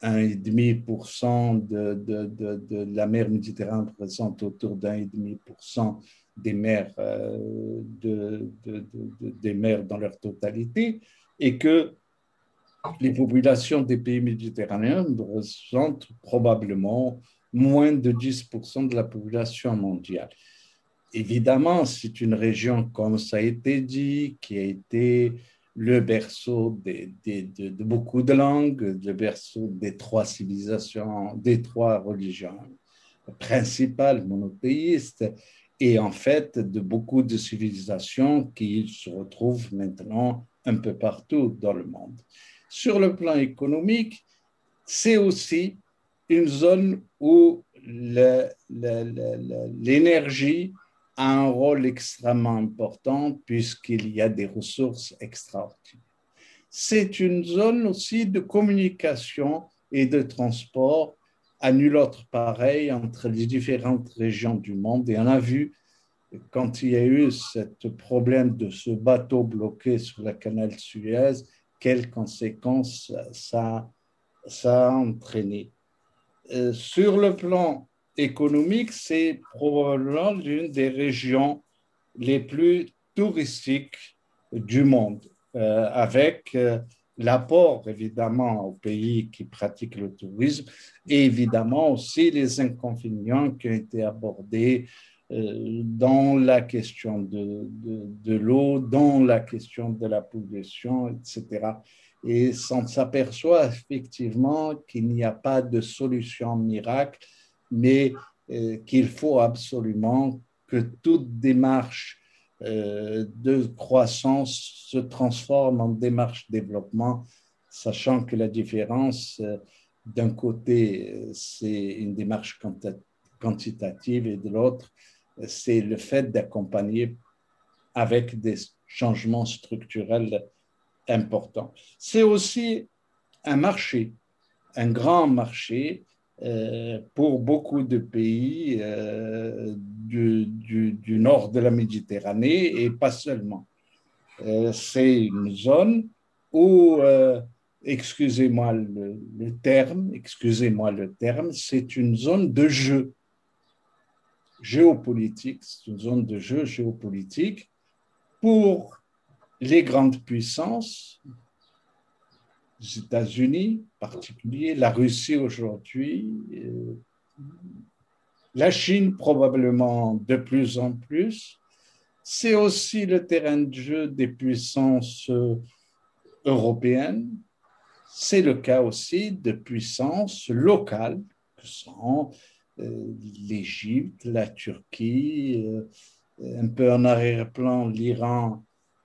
1,5% de la mer Méditerranée, représente autour d'1,5% des mers, des mers dans leur totalité, et que les populations des pays méditerranéens représentent probablement moins de 10% de la population mondiale. Évidemment, c'est une région, comme ça a été dit, qui a été le berceau de beaucoup de langues, le berceau des trois civilisations, des trois religions principales monothéistes, et en fait de beaucoup de civilisations qui se retrouvent maintenant un peu partout dans le monde. Sur le plan économique, c'est aussi une zone où l'énergie a un rôle extrêmement important puisqu'il y a des ressources extraordinaires. C'est une zone aussi de communication et de transport à nul autre pareil entre les différentes régions du monde. Et on a vu, quand il y a eu ce problème de ce bateau bloqué sur le canal Suez, quelles conséquences ça a entraîné. Sur le plan économique, c'est probablement l'une des régions les plus touristiques du monde, avec l'apport évidemment aux pays qui pratiquent le tourisme et évidemment aussi les inconvénients qui ont été abordés dans la question de l'eau, dans la question de la pollution, etc. Et on s'aperçoit effectivement qu'il n'y a pas de solution miracle, mais qu'il faut absolument que toute démarche de croissance se transforme en démarche de développement, sachant que la différence, d'un côté, c'est une démarche quantitative et de l'autre, c'est le fait d'accompagner avec des changements structurels importants. C'est aussi un marché, un grand marché pour beaucoup de pays du nord de la Méditerranée et pas seulement. C'est une zone où, excusez-moi le terme, c'est une zone de jeu géopolitique, c'est une zone de jeu géopolitique pour les grandes puissances, les États-Unis en particulier, la Russie aujourd'hui, la Chine probablement de plus en plus. C'est aussi le terrain de jeu des puissances européennes. C'est le cas aussi de puissances locales, que sont l'Égypte, la Turquie, un peu en arrière-plan l'Iran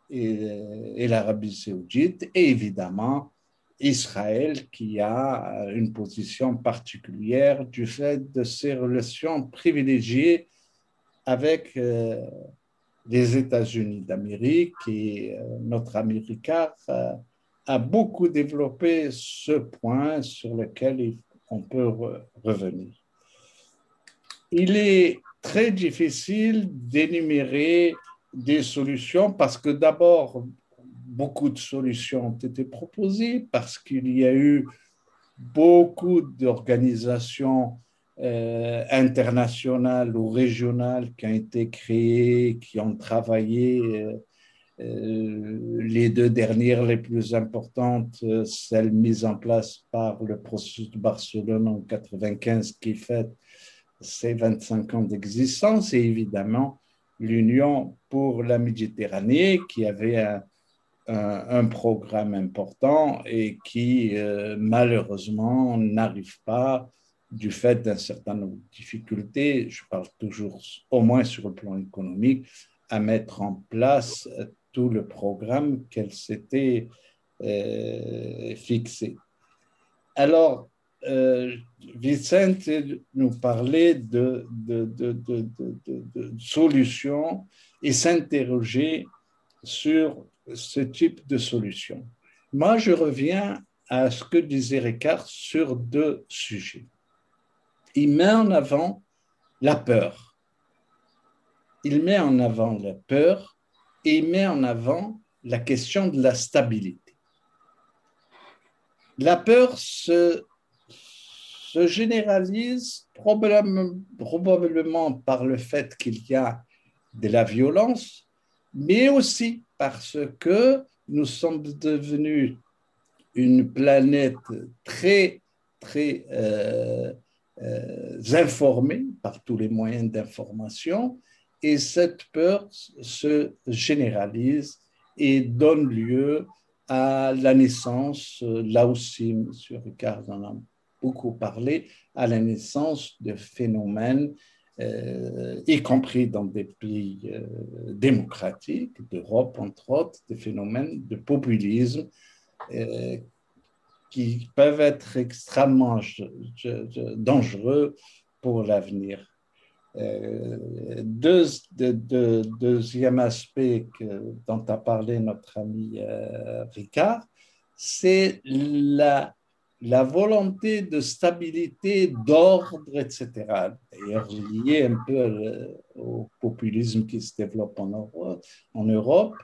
et l'Arabie saoudite, et évidemment Israël qui a une position particulière du fait de ses relations privilégiées avec les États-Unis d'Amérique, et notre ami Ricard a beaucoup développé ce point sur lequel on peut revenir. Il est très difficile d'énumérer des solutions parce que d'abord, beaucoup de solutions ont été proposées, parce qu'il y a eu beaucoup d'organisations internationales ou régionales qui ont été créées, qui ont travaillé. Les deux dernières, les plus importantes, celles mises en place par le processus de Barcelone en 1995 qui fête ses 25 ans d'existence, et évidemment l'Union pour la Méditerranée qui avait un programme important et qui malheureusement n'arrive pas, du fait d'un certain nombre de difficultés, je parle toujours au moins sur le plan économique, à mettre en place tout le programme qu'elle s'était fixé. Alors, Vicente nous parlait de solutions et s'interroger sur ce type de solution. Moi, je reviens à ce que disait Ricard sur deux sujets. Il met en avant la peur. Il met en avant la peur et il met en avant la question de la stabilité. La peur se généralise probablement par le fait qu'il y a de la violence, mais aussi parce que nous sommes devenus une planète très, très informée par tous les moyens d'information, et cette peur se généralise et donne lieu à la naissance, là aussi, M. Ricard en a beaucoup parlé, à la naissance de phénomènes, y compris dans des pays démocratiques, d'Europe entre autres, des phénomènes de populisme qui peuvent être extrêmement dangereux pour l'avenir. Deuxième aspect dont a parlé notre ami Ricard, c'est la volonté de stabilité, d'ordre, etc. D'ailleurs, lié un peu au populisme qui se développe en Europe,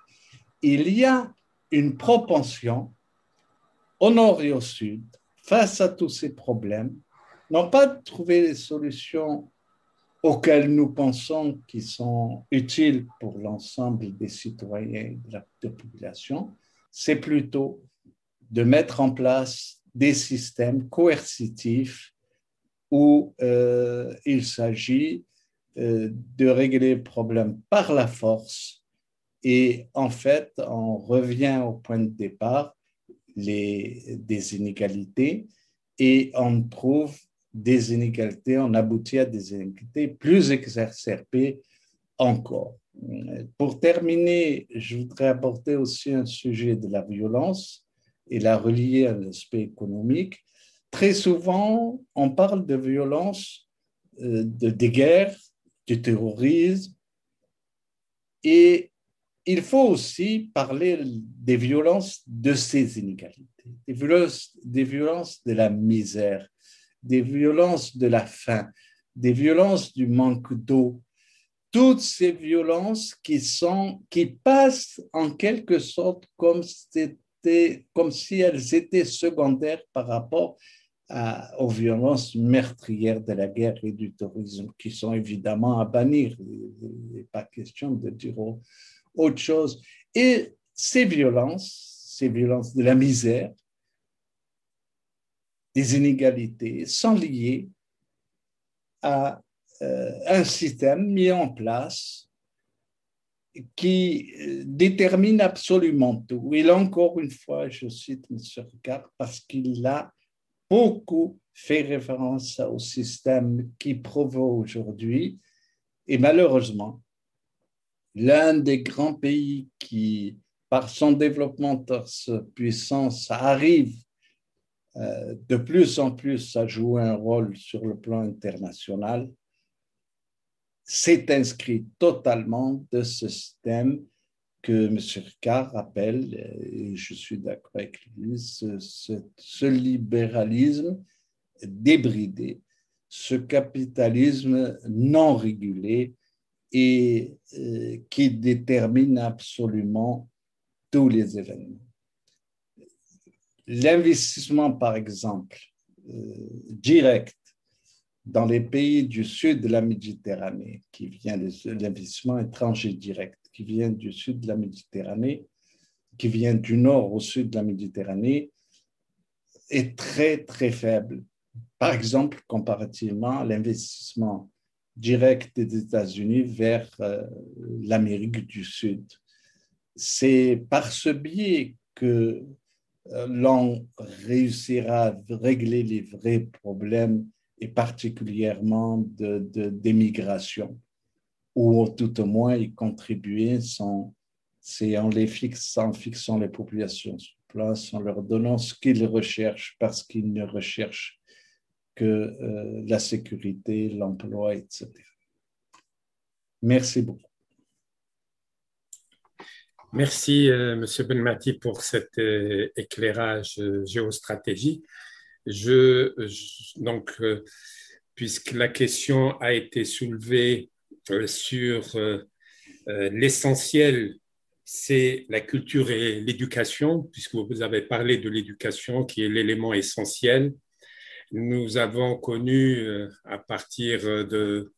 il y a une propension au nord et au sud, face à tous ces problèmes, non pas de trouver les solutions auxquelles nous pensons qui sont utiles pour l'ensemble des citoyens de la population, c'est plutôt de mettre en place des systèmes coercitifs où il s'agit de régler le problème par la force, et en fait, on revient au point de départ, des inégalités, et on trouve des inégalités, on aboutit à des inégalités plus exacerbées encore. Pour terminer, je voudrais aborder aussi un sujet de la violence et la relier à l'aspect économique. Très souvent, on parle de violence, des guerres, du terrorisme, et il faut aussi parler des violences de ces inégalités, des violences de la misère, des violences de la faim, des violences du manque d'eau, toutes ces violences qui passent en quelque sorte comme si elles étaient secondaires par rapport aux violences meurtrières de la guerre et du terrorisme, qui sont évidemment à bannir. Il n'est pas question de dire autre chose. Et ces violences de la misère, des inégalités, sont liées à un système mis en place qui détermine absolument tout. Et là, encore une fois, je cite M. Ricard parce qu'il a beaucoup fait référence au système qui prévaut aujourd'hui. Et malheureusement, l'un des grands pays qui, par son développement de sa puissance, arrive de plus en plus à jouer un rôle sur le plan international, s'est inscrit totalement de ce système que M. Ricard appelle, et je suis d'accord avec lui, ce libéralisme débridé, ce capitalisme non régulé et qui détermine absolument tous les événements. L'investissement, par exemple, direct dans les pays du sud de la Méditerranée, qui vient de l'investissement étranger direct, qui vient du sud de la Méditerranée, qui vient du nord au sud de la Méditerranée, est très, très faible. Par exemple, comparativement à l'investissement direct des États-Unis vers l'Amérique du Sud. C'est par ce biais que l'on réussira à régler les vrais problèmes et particulièrement d'émigration, ou tout au moins y contribuer c'est en fixant les populations sur place, en leur donnant ce qu'ils recherchent parce qu'ils ne recherchent que la sécurité, l'emploi, etc. Merci beaucoup. Merci, M. Bonmati, pour cet éclairage géostratégique. Donc, puisque la question a été soulevée sur l'essentiel, c'est la culture et l'éducation, puisque vous avez parlé de l'éducation qui est l'élément essentiel. Nous avons connu, à partir de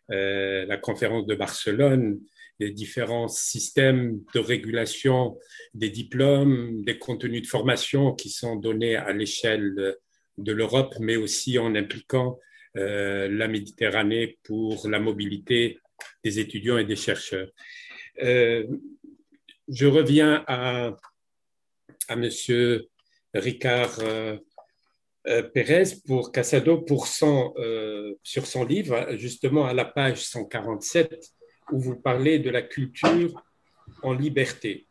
la conférence de Barcelone, les différents systèmes de régulation des diplômes, des contenus de formation qui sont donnés à l'échelle de l'Europe, mais aussi en impliquant la Méditerranée pour la mobilité des étudiants et des chercheurs. Je reviens à M. Ricard Pérez pour Casado sur son livre, justement à la page 147, où vous parlez de la culture en liberté.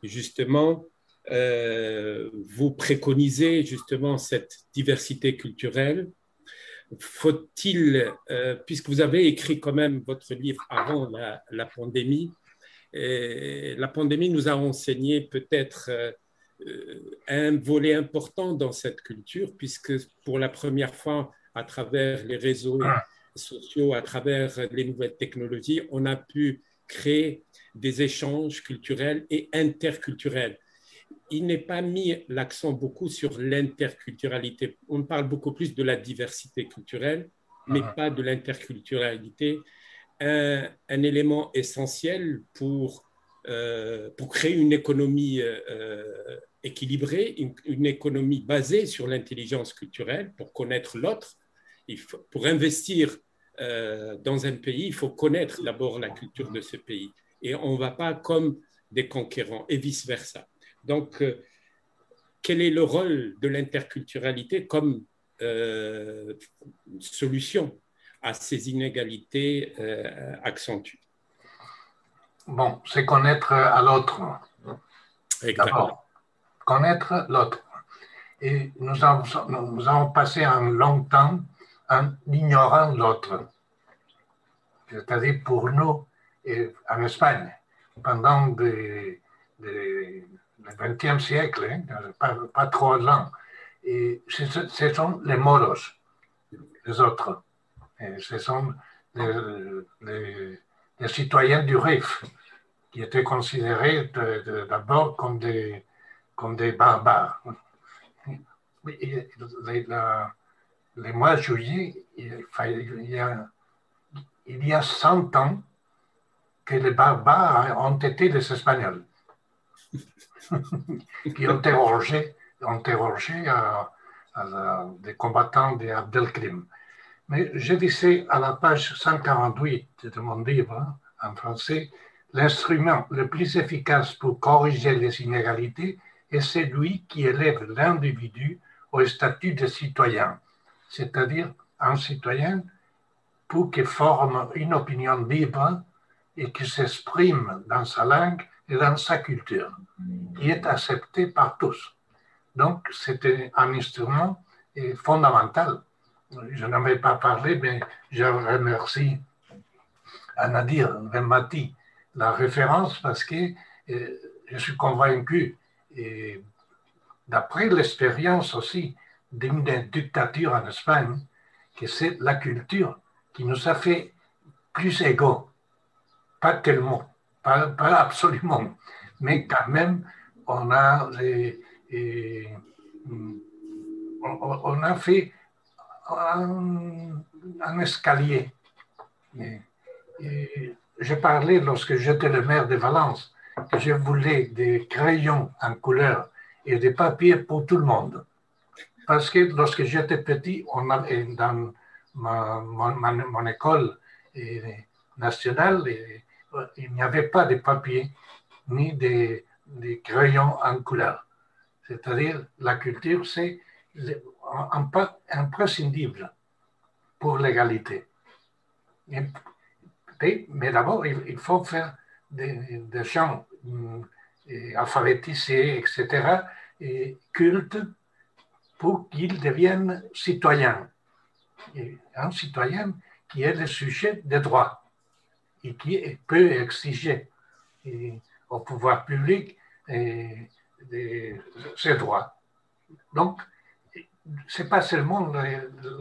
Justement, vous préconisez justement cette diversité culturelle. Faut-il, puisque vous avez écrit quand même votre livre avant la pandémie, et la pandémie nous a enseigné peut-être un volet important dans cette culture, puisque pour la première fois, à travers les réseaux sociaux, à travers les nouvelles technologies, on a pu créer des échanges culturels et interculturels. Il n'est pas mis l'accent beaucoup sur l'interculturalité. On parle beaucoup plus de la diversité culturelle, mais pas de l'interculturalité. Un élément essentiel pour créer une économie équilibrée, une économie basée sur l'intelligence culturelle, pour connaître l'autre. Pour investir dans un pays, il faut connaître d'abord la culture de ce pays. Et on ne va pas comme des conquérants, et vice-versa. Donc, quel est le rôle de l'interculturalité comme solution à ces inégalités accentuées? Bon, c'est connaître à l'autre. D'abord, connaître l'autre. Et nous avons passé un long temps en ignorant l'autre. C'est-à-dire pour nous, en Espagne, pendant le XXe siècle, pas trop lent, et ce sont les moros, les autres. Et ce sont les citoyens du Rif, qui étaient considérés d'abord comme des barbares. Les mois de juillet, il y a 100 ans que les barbares ont été des Espagnols qui ont interrogé des combattants d'Abdelkrim. Mais je disais à la page 148 de mon livre, en français, l'instrument le plus efficace pour corriger les inégalités est celui qui élève l'individu au statut de citoyen, c'est-à-dire un citoyen pour qu'il forme une opinion libre et qui s'exprime dans sa langue et dans sa culture, qui est acceptée par tous. Donc, c'était un instrument fondamental. Je n'en avais pas parlé, mais je remercie Nadir Vemati la référence parce que je suis convaincu, d'après l'expérience aussi d'une dictature en Espagne, que c'est la culture qui nous a fait plus égaux. Pas tellement, pas absolument, mais quand même, on a fait un escalier. Je parlais, lorsque j'étais le maire de Valence, que je voulais des crayons en couleur et des papiers pour tout le monde. Parce que lorsque j'étais petit, dans mon école nationale, il n'y avait pas de papier ni des crayons en couleur. C'est-à-dire, la culture, c'est imprescindible pour l'égalité. Mais d'abord, il faut faire des gens alphabétisés, etc., et cultes pour qu'ils deviennent citoyens. Et un citoyen qui est le sujet des droits et qui peut exiger au pouvoir public ses droits. Donc, ce n'est pas seulement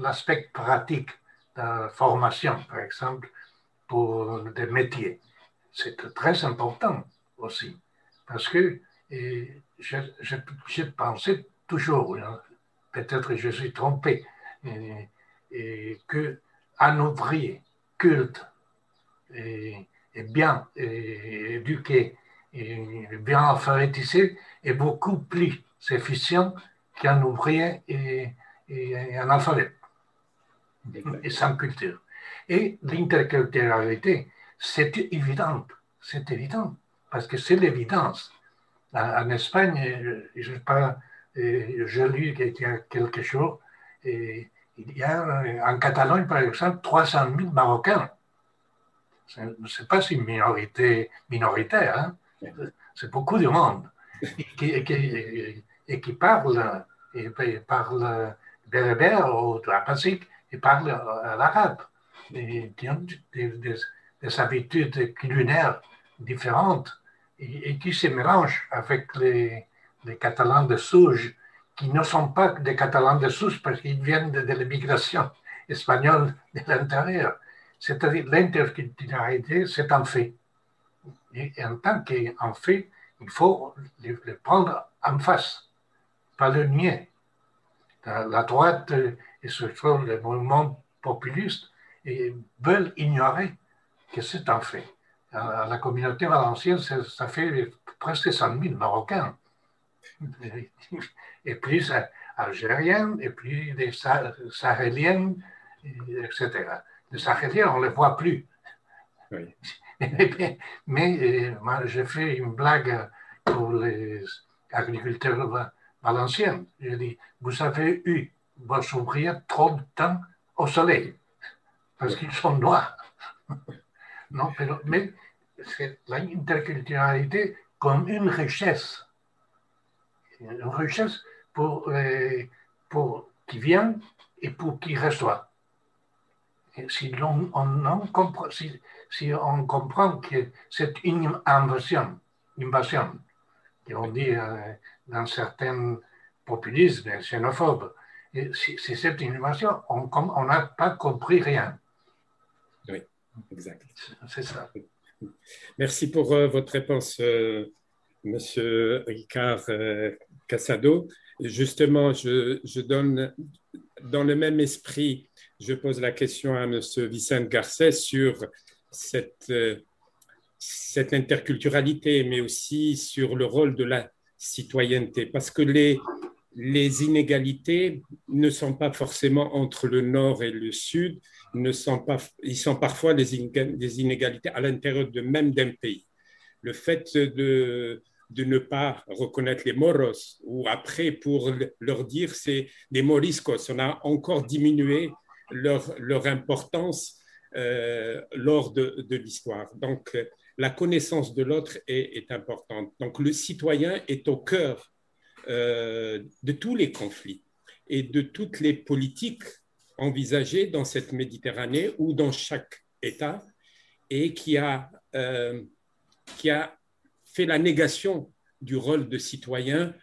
l'aspect pratique de la formation, par exemple, pour des métiers. C'est très important aussi, parce que je pensais toujours, peut-être je suis trompé, qu'un ouvrier culte et bien éduqué et bien alphabétisé est beaucoup plus efficient qu'un ouvrier et un alphabet et sans culture. Et l'interculturalité, c'est évident, parce que c'est l'évidence. En Espagne, je lu il y a quelques jours, il y a en Catalogne, par exemple, 300 000 Marocains. Ce n'est pas une minorité minoritaire, hein? C'est beaucoup de monde qui parle berbère ou abasique et parle l'arabe, et qui ont des habitudes culinaires différentes et qui se mélangent avec les Catalans de Souge, qui ne sont pas des Catalans de souche parce qu'ils viennent de l'immigration espagnole de l'intérieur. C'est-à-dire l'interculturalité, c'est un fait. Et en tant qu'un fait, il faut le prendre en face, pas le nier. La droite et surtout les mouvements populistes veulent ignorer que c'est un fait. La communauté valencienne, ça fait presque 100 000 Marocains. Et plus algériens, et plus des sahéliens, etc. Les sahéliens, on ne les voit plus. Oui. Mais moi, j'ai fait une blague pour les agriculteurs valenciens. Je dis, vous avez eu vos ouvriers trop de temps au soleil, parce qu'ils sont noirs. Non, mais c'est l'interculturalité comme une richesse pour qui vient et pour qui reçoit. Et si on comprend que c'est une invasion, et on dit dans certains populismes xénophobes, et si c'est une invasion, on n'a pas compris rien. Oui, exact. C'est ça. Merci pour votre réponse, Monsieur Ricard Casado. Justement, je donne, dans le même esprit, je pose la question à Monsieur Vicente Garcés sur cette interculturalité, mais aussi sur le rôle de la citoyenneté. Parce que les inégalités ne sont pas forcément entre le Nord et le Sud, ils sont parfois des inégalités à l'intérieur même d'un pays. Le fait de ne pas reconnaître les moros, ou après pour leur dire c'est des moriscos, on a encore diminué leur importance lors de l'histoire. Donc, la connaissance de l'autre est importante. Donc, le citoyen est au cœur de tous les conflits et de toutes les politiques envisagées dans cette Méditerranée ou dans chaque État, et qui a fait la négation du rôle de citoyen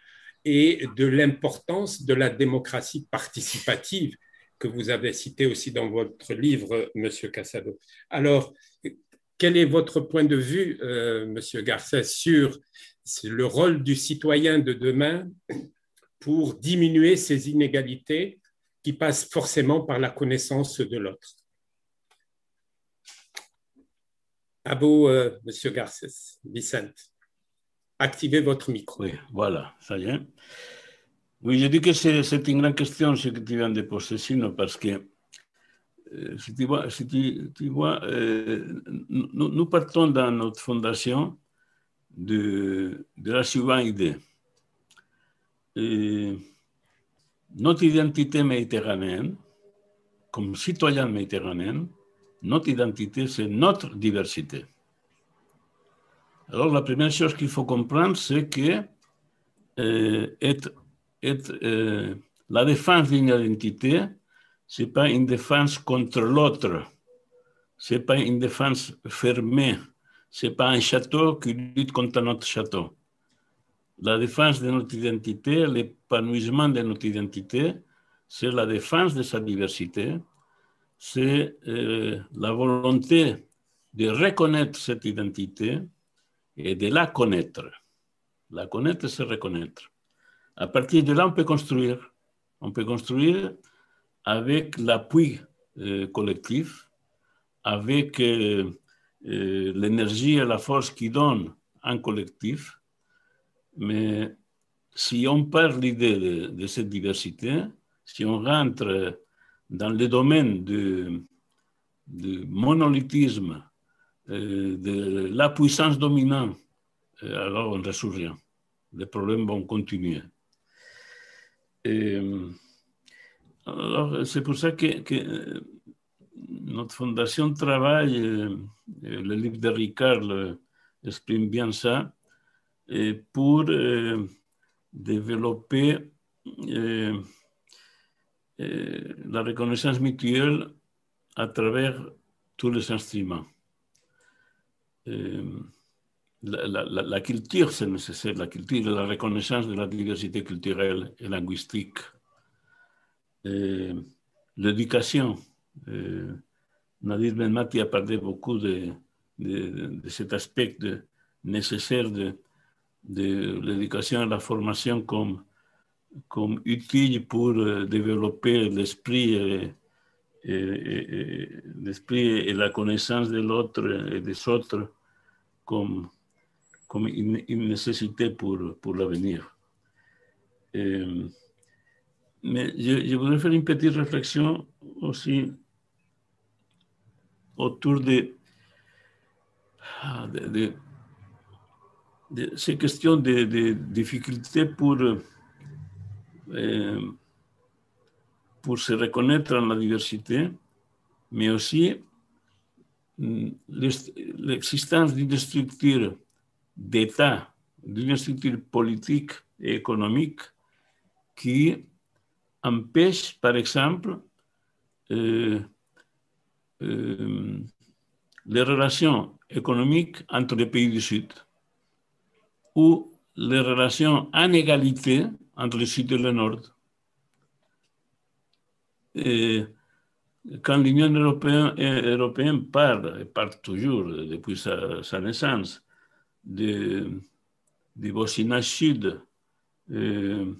et de l'importance de la démocratie participative que vous avez cité aussi dans votre livre, Monsieur Casado. Alors, quel est votre point de vue, Monsieur Garcés, sur le rôle du citoyen de demain pour diminuer ces inégalités qui passent forcément par la connaissance de l'autre? À vous, Monsieur Garcés. Vicente, activez votre micro. Oui, voilà, ça y est. Oui, je dis que c'est une grande question ce que tu viens de poser, sinon parce que si tu vois nous partons dans notre fondation de la suivante idée. Notre identité méditerranéenne, comme citoyen méditerranéen, notre identité, c'est notre diversité. Alors, la première chose qu'il faut comprendre, c'est que la défense d'une identité, ce n'est pas une défense contre l'autre, ce n'est pas une défense fermée, ce n'est pas un château qui lutte contre notre château. La défense de notre identité, l'épanouissement de notre identité, c'est la défense de sa diversité, c'est la volonté de reconnaître cette identité et de la connaître. La connaître, c'est reconnaître. À partir de là, on peut construire. On peut construire avec l'appui collectif, avec l'énergie et la force qui donne un collectif. Mais si on parle l'idée de cette diversité, si on rentre dans le domaine du monolithisme, de la puissance dominante, alors on ne résout rien. Les problèmes vont continuer. Alors, c'est pour ça que notre fondation travaille, le livre de Ricard exprime bien ça, pour développer la reconnaissance mutuelle à travers tous les instruments. La culture, c'est nécessaire, la culture et la reconnaissance de la diversité culturelle et linguistique. L'éducation. Nadir Benmati a parlé beaucoup de cet aspect nécessaire de l'éducation et la formation comme utile pour développer l'esprit et la connaissance de l'autre et des autres comme une nécessité pour l'avenir. Mais je voudrais faire une petite réflexion aussi autour de ces questions de difficultés pour se reconnaître dans la diversité, mais aussi l'existence d'une structure d'État, d'une structure politique et économique qui empêche, par exemple, les relations économiques entre les pays du Sud ou les relations en égalité entre le Sud et le Nord. Et quand l'Union européenne parle toujours, depuis sa naissance, du voisinage sud, le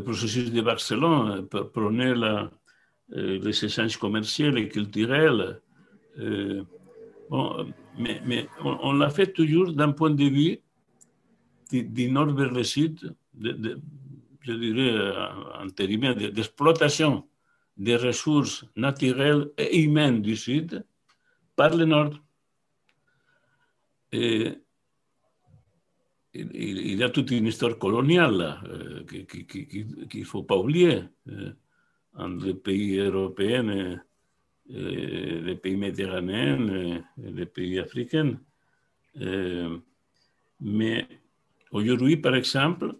processus de Barcelone prônait les échanges commerciaux et culturels. Mais on l'a fait toujours d'un point de vue du nord vers le sud, je dirais en termes d'exploitation des ressources naturelles et humaines du sud par le nord. Et il y a toute une histoire coloniale là, qu'il ne faut pas oublier entre les pays européens et les pays méditerranéens et les pays africains. Mais aujourd'hui, par exemple,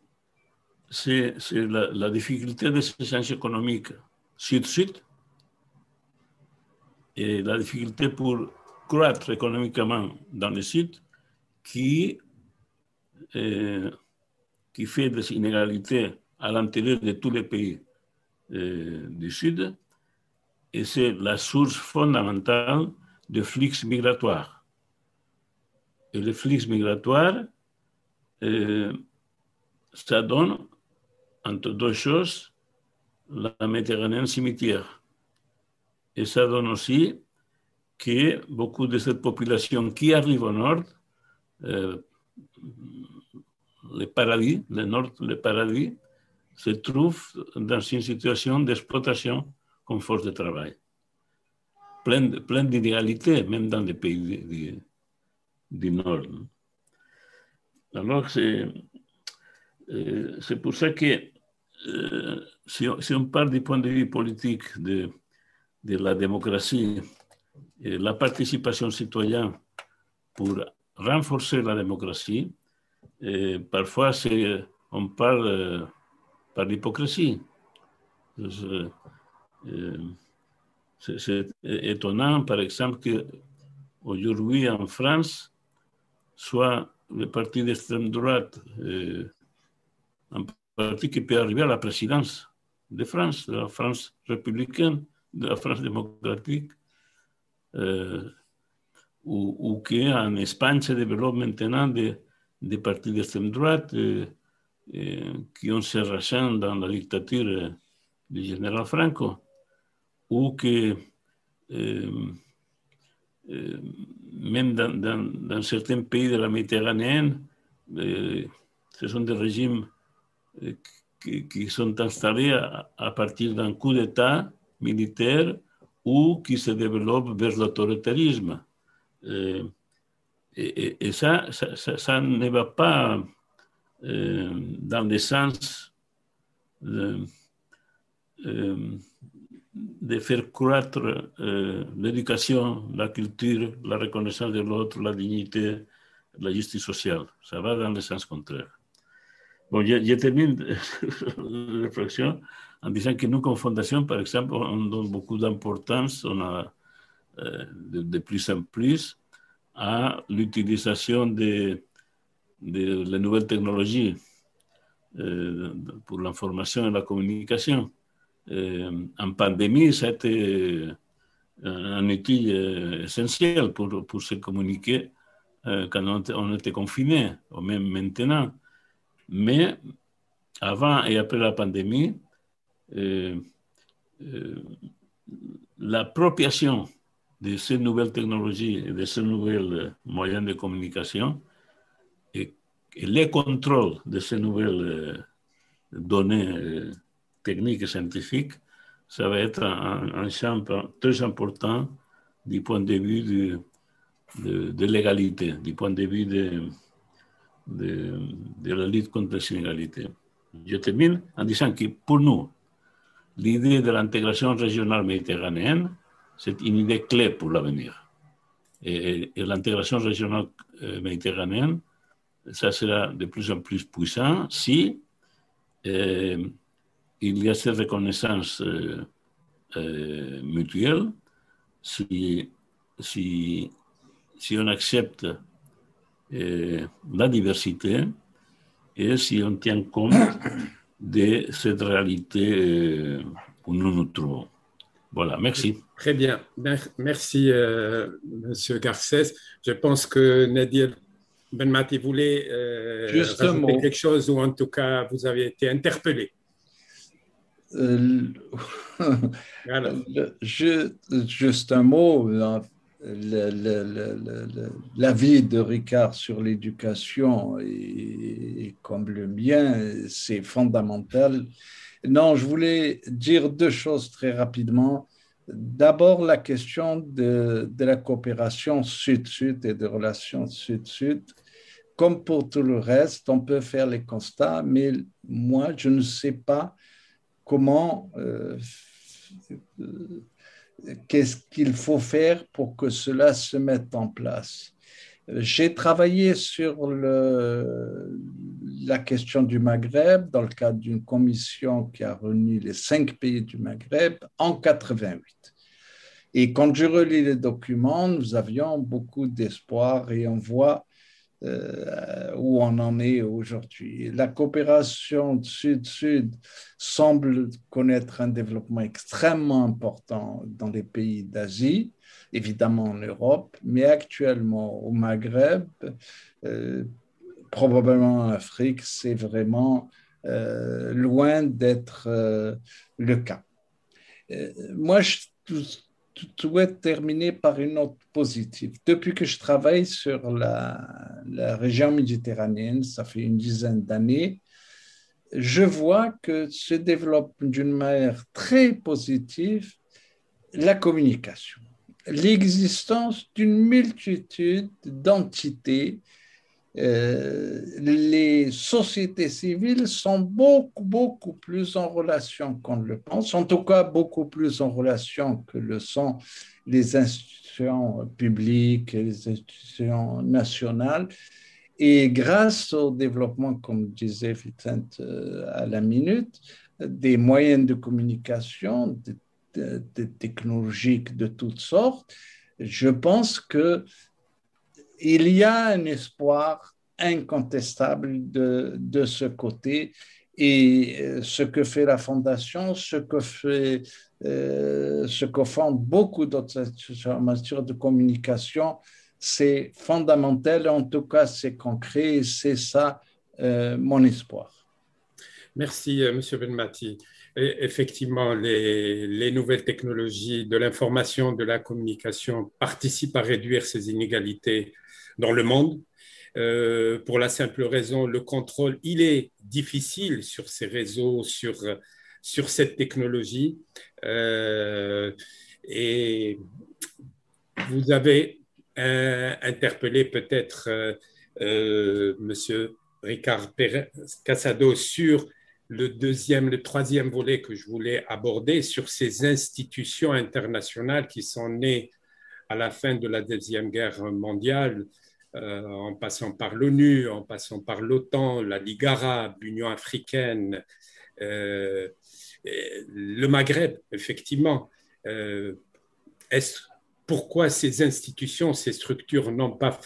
c'est la difficulté des échanges économiques sud-sud et la difficulté pour croître économiquement dans le sud qui fait des inégalités à l'intérieur de tous les pays du Sud, et c'est la source fondamentale de flux migratoires. Et le flux migratoire, ça donne, entre deux choses, la Méditerranée cimetière. Et ça donne aussi que beaucoup de cette population qui arrive au nord, le paradis, le nord, le paradis, se trouve dans une situation d'exploitation comme force de travail. Plein d'inégalités, même dans les pays du nord. Alors, c'est pour ça que si on parle du point de vue politique de la démocratie et la participation citoyenne pour renforcer la démocratie, parfois on parle par l'hypocrisie. C'est étonnant, par exemple, qu'aujourd'hui en France, soit le parti d'extrême droite, un parti qui peut arriver à la présidence de France, de la France républicaine, de la France démocratique, ou qu'en Espagne se développent maintenant des partis d'extrême droite qui ont se racines dans la dictature du général Franco, ou que même dans certains pays de la Méditerranée, ce sont des régimes qui sont installés à partir d'un coup d'État militaire ou qui se développent vers l'autoritarisme. Et ça ne va pas dans le sens de faire croître l'éducation, la culture, la reconnaissance de l'autre, la dignité, la justice sociale. Ça va dans le sens contraire. Bon, je termine la réflexion en disant que nous, comme fondation, par exemple, on donne beaucoup d'importance, on a de plus en plus à l'utilisation de les nouvelles technologies pour l'information et la communication. En pandémie, ça a été un outil essentiel pour se communiquer quand on était confiné, ou même maintenant. Mais avant et après la pandémie, l'appropriation de ces nouvelles technologies et de ces nouveaux moyens de communication et les contrôles de ces nouvelles données techniques et scientifiques, ça va être un champ très important du point de vue de l'égalité, du point de vue de la lutte contre les inégalités. Je termine en disant que pour nous, l'idée de l'intégration régionale méditerranéenne, c'est une idée clé pour l'avenir. Et l'intégration régionale méditerranéenne, ça sera de plus en plus puissant si il y a cette reconnaissance mutuelle, si on accepte la diversité et si on tient compte de cette réalité où nous nous trouvons. Voilà, merci. Très bien. Merci, Monsieur Garcès. Je pense que Nadir Benmati voulait rajouter quelque chose, ou en tout cas, vous avez été interpellé. Juste un mot. l'avis de Ricard sur l'éducation et comme le mien, c'est fondamental. Non, je voulais dire deux choses très rapidement. D'abord, la question de la coopération sud-sud et de relations sud-sud. Comme pour tout le reste, on peut faire les constats, mais moi, je ne sais pas comment, qu'est-ce qu'il faut faire pour que cela se mette en place. J'ai travaillé sur la question du Maghreb dans le cadre d'une commission qui a réuni les 5 pays du Maghreb en 88. Et quand je relis les documents, nous avions beaucoup d'espoir et on voit où on en est aujourd'hui. La coopération sud-sud semble connaître un développement extrêmement important dans les pays d'Asie, évidemment en Europe, mais actuellement au Maghreb, probablement en Afrique, c'est vraiment loin d'être le cas. Moi, je souhaite terminer par une note positive. Depuis que je travaille sur la région méditerranéenne, ça fait une dizaine d'années, je vois que se développe d'une manière très positive la communication, l'existence d'une multitude d'entités. Les sociétés civiles sont beaucoup plus en relation qu'on ne le pense, en tout cas beaucoup plus en relation que le sont les institutions publiques et les institutions nationales. Et grâce au développement, comme disait Vicente à la minute, des moyens de communication, des technologiques de toutes sortes, je pense que il y a un espoir incontestable de ce côté et ce que fait la Fondation, ce que font beaucoup d'autres institutions en matière de communication, c'est fondamental, en tout cas c'est concret et c'est ça mon espoir. Merci, M. Benmati. Effectivement, les nouvelles technologies de l'information, de la communication participent à réduire ces inégalités dans le monde. Pour la simple raison, le contrôle, il est difficile sur ces réseaux, sur cette technologie. Et vous avez interpellé peut-être M. Ricard Casado sur le troisième volet que je voulais aborder, sur ces institutions internationales qui sont nées à la fin de la Deuxième Guerre mondiale, en passant par l'ONU, en passant par l'OTAN, la Ligue arabe, l'Union africaine, le Maghreb, effectivement. Pourquoi ces institutions, ces structures n'ont pas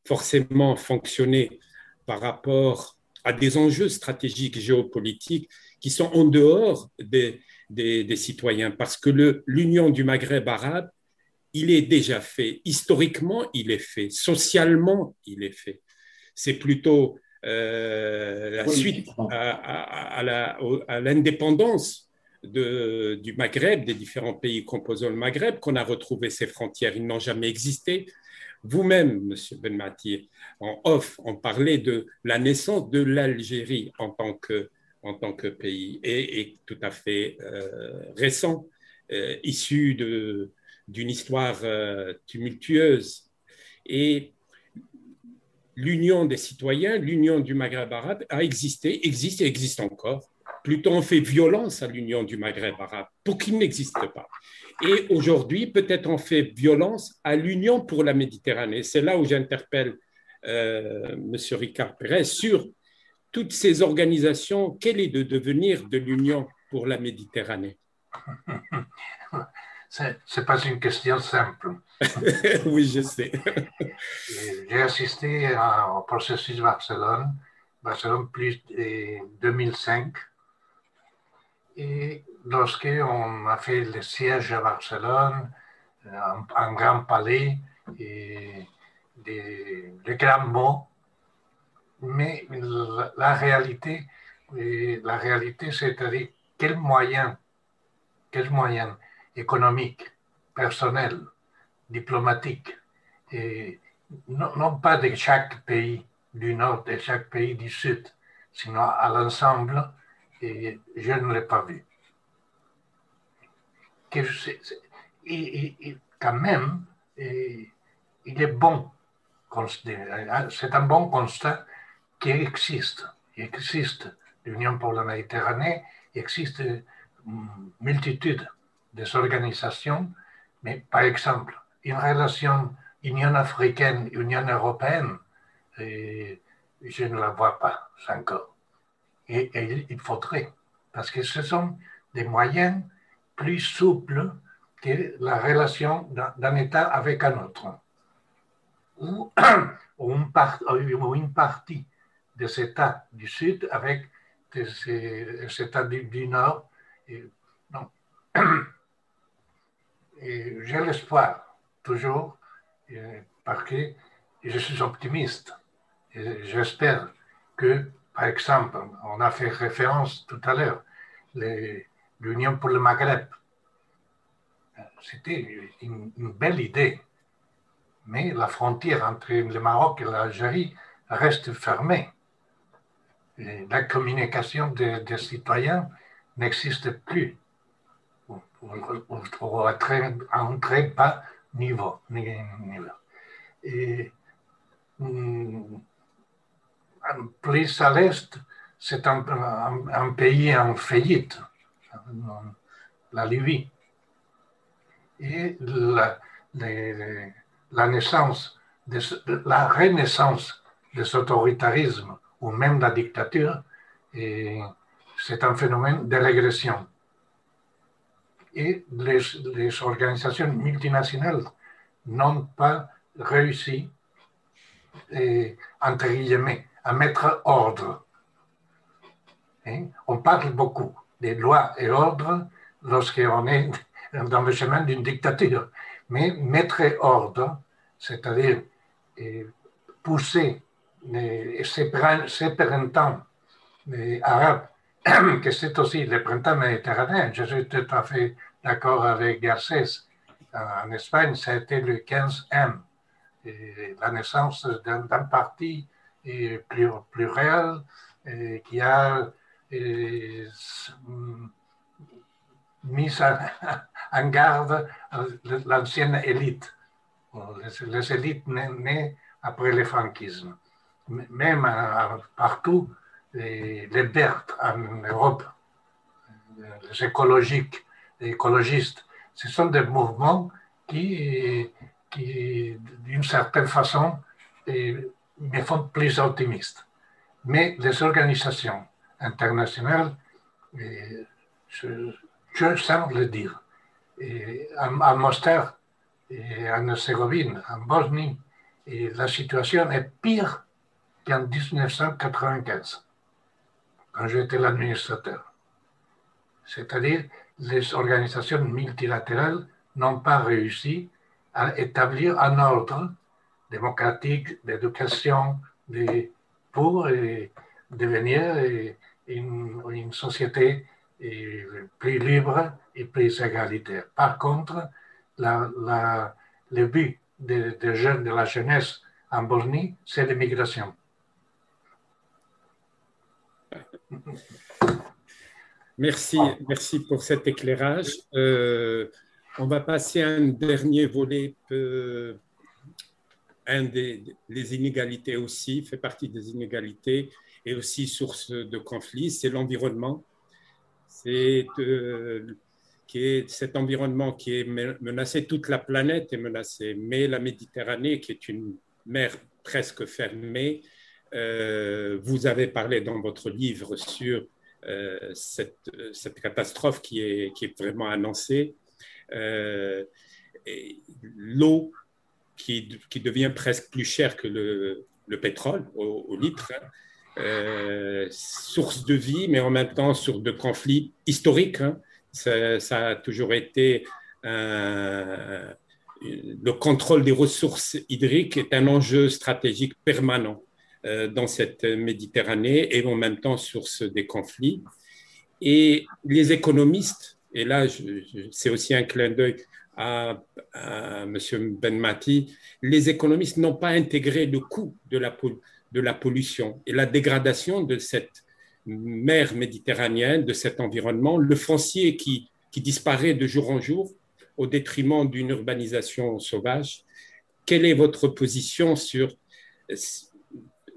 forcément fonctionné par rapport à des enjeux stratégiques géopolitiques qui sont en dehors des citoyens? Parce que l'Union du Maghreb arabe, il est déjà fait. Historiquement, il est fait. Socialement, il est fait. C'est plutôt la suite à l'indépendance du Maghreb, des différents pays composant le Maghreb, qu'on a retrouvé ces frontières. Ils n'ont jamais existé. Vous-même, M. Benmati, en off, on parlait de la naissance de l'Algérie en tant que pays et tout à fait récent, issu d'une histoire tumultueuse. Et l'union des citoyens, l'union du Maghreb arabe a existé, existe et existe encore. Plutôt on fait violence à l'union du Maghreb arabe pour qu'il n'existe pas. Et aujourd'hui, peut-être on fait violence à l'Union pour la Méditerranée. C'est là où j'interpelle M. Ricard Pérez sur toutes ces organisations. Quel est le devenir de l'Union pour la Méditerranée? Ce n'est pas une question simple. Oui, je sais. J'ai assisté au processus Barcelone plus de 2005. Et lorsqu'on a fait le siège à Barcelone, un grand palais et des grands mots, mais la réalité, c'est-à-dire quels moyens économiques, personnels, diplomatique, et non pas de chaque pays du Nord et chaque pays du Sud, sinon à l'ensemble, et je ne l'ai pas vu. Quand même, il est bon, c'est un bon constat qui existe. Il existe l'Union pour la Méditerranée, il existe une multitude d'organisations, mais par exemple, une relation Union africaine, Union européenne, je ne la vois pas encore. Et il faudrait, parce que ce sont des moyens plus souples que la relation d'un État avec un autre. Ou une partie des États du Sud avec des États du Nord. Donc, j'ai l'espoir, toujours, parce que je suis optimiste. J'espère que, par exemple, on a fait référence tout à l'heure, l'Union pour le Maghreb. C'était une belle idée, mais la frontière entre le Maroc et l'Algérie reste fermée. La communication des citoyens n'existe plus pour un très bas niveau. Et, plus à l'est, c'est un pays en faillite, la Libye. Et la renaissance des autoritarismes ou même la dictature, c'est un phénomène de régression. Et les organisations multinationales n'ont pas réussi, entre guillemets, à mettre ordre. On parle beaucoup des lois et ordres lorsqu'on est dans le chemin d'une dictature, mais mettre ordre, c'est-à-dire pousser ces printemps arabes, que c'est aussi le printemps méditerranéen. Je suis tout à fait d'accord avec Garcés. En Espagne, ça a été le 15M, la naissance d'un parti pluriel qui a mis en garde l'ancienne élite, les élites nées après le franquisme. Même partout, les Verts en Europe, les écologistes, ce sont des mouvements qui d'une certaine façon, me font plus optimiste. Mais les organisations internationales, je sens le dire, à Mostar, en Herzégovine, en Bosnie, la situation est pire qu'en 1995, quand j'étais l'administrateur. C'est-à-dire, les organisations multilatérales n'ont pas réussi à établir un ordre démocratique d'éducation pour devenir une société plus libre et plus égalitaire. Par contre, le but des jeunes, de la jeunesse en Bosnie, c'est l'immigration. Merci pour cet éclairage. On va passer à un dernier volet, les inégalités aussi, fait partie des inégalités et aussi source de conflits, c'est l'environnement. C'est cet environnement qui est menacé, toute la planète est menacée, mais la Méditerranée, qui est une mer presque fermée, vous avez parlé dans votre livre sur cette catastrophe qui est vraiment annoncée. L'eau qui devient presque plus chère que le pétrole au litre, source de vie, mais en même temps source de conflits historiques. Ça a toujours été le contrôle des ressources hydriques est un enjeu stratégique permanent dans cette Méditerranée et en même temps source des conflits. Et les économistes, et là c'est aussi un clin d'œil à M. Benmati, les économistes n'ont pas intégré le coût de la pollution et la dégradation de cette mer méditerranéenne, de cet environnement, le foncier qui disparaît de jour en jour au détriment d'une urbanisation sauvage. Quelle est votre position sur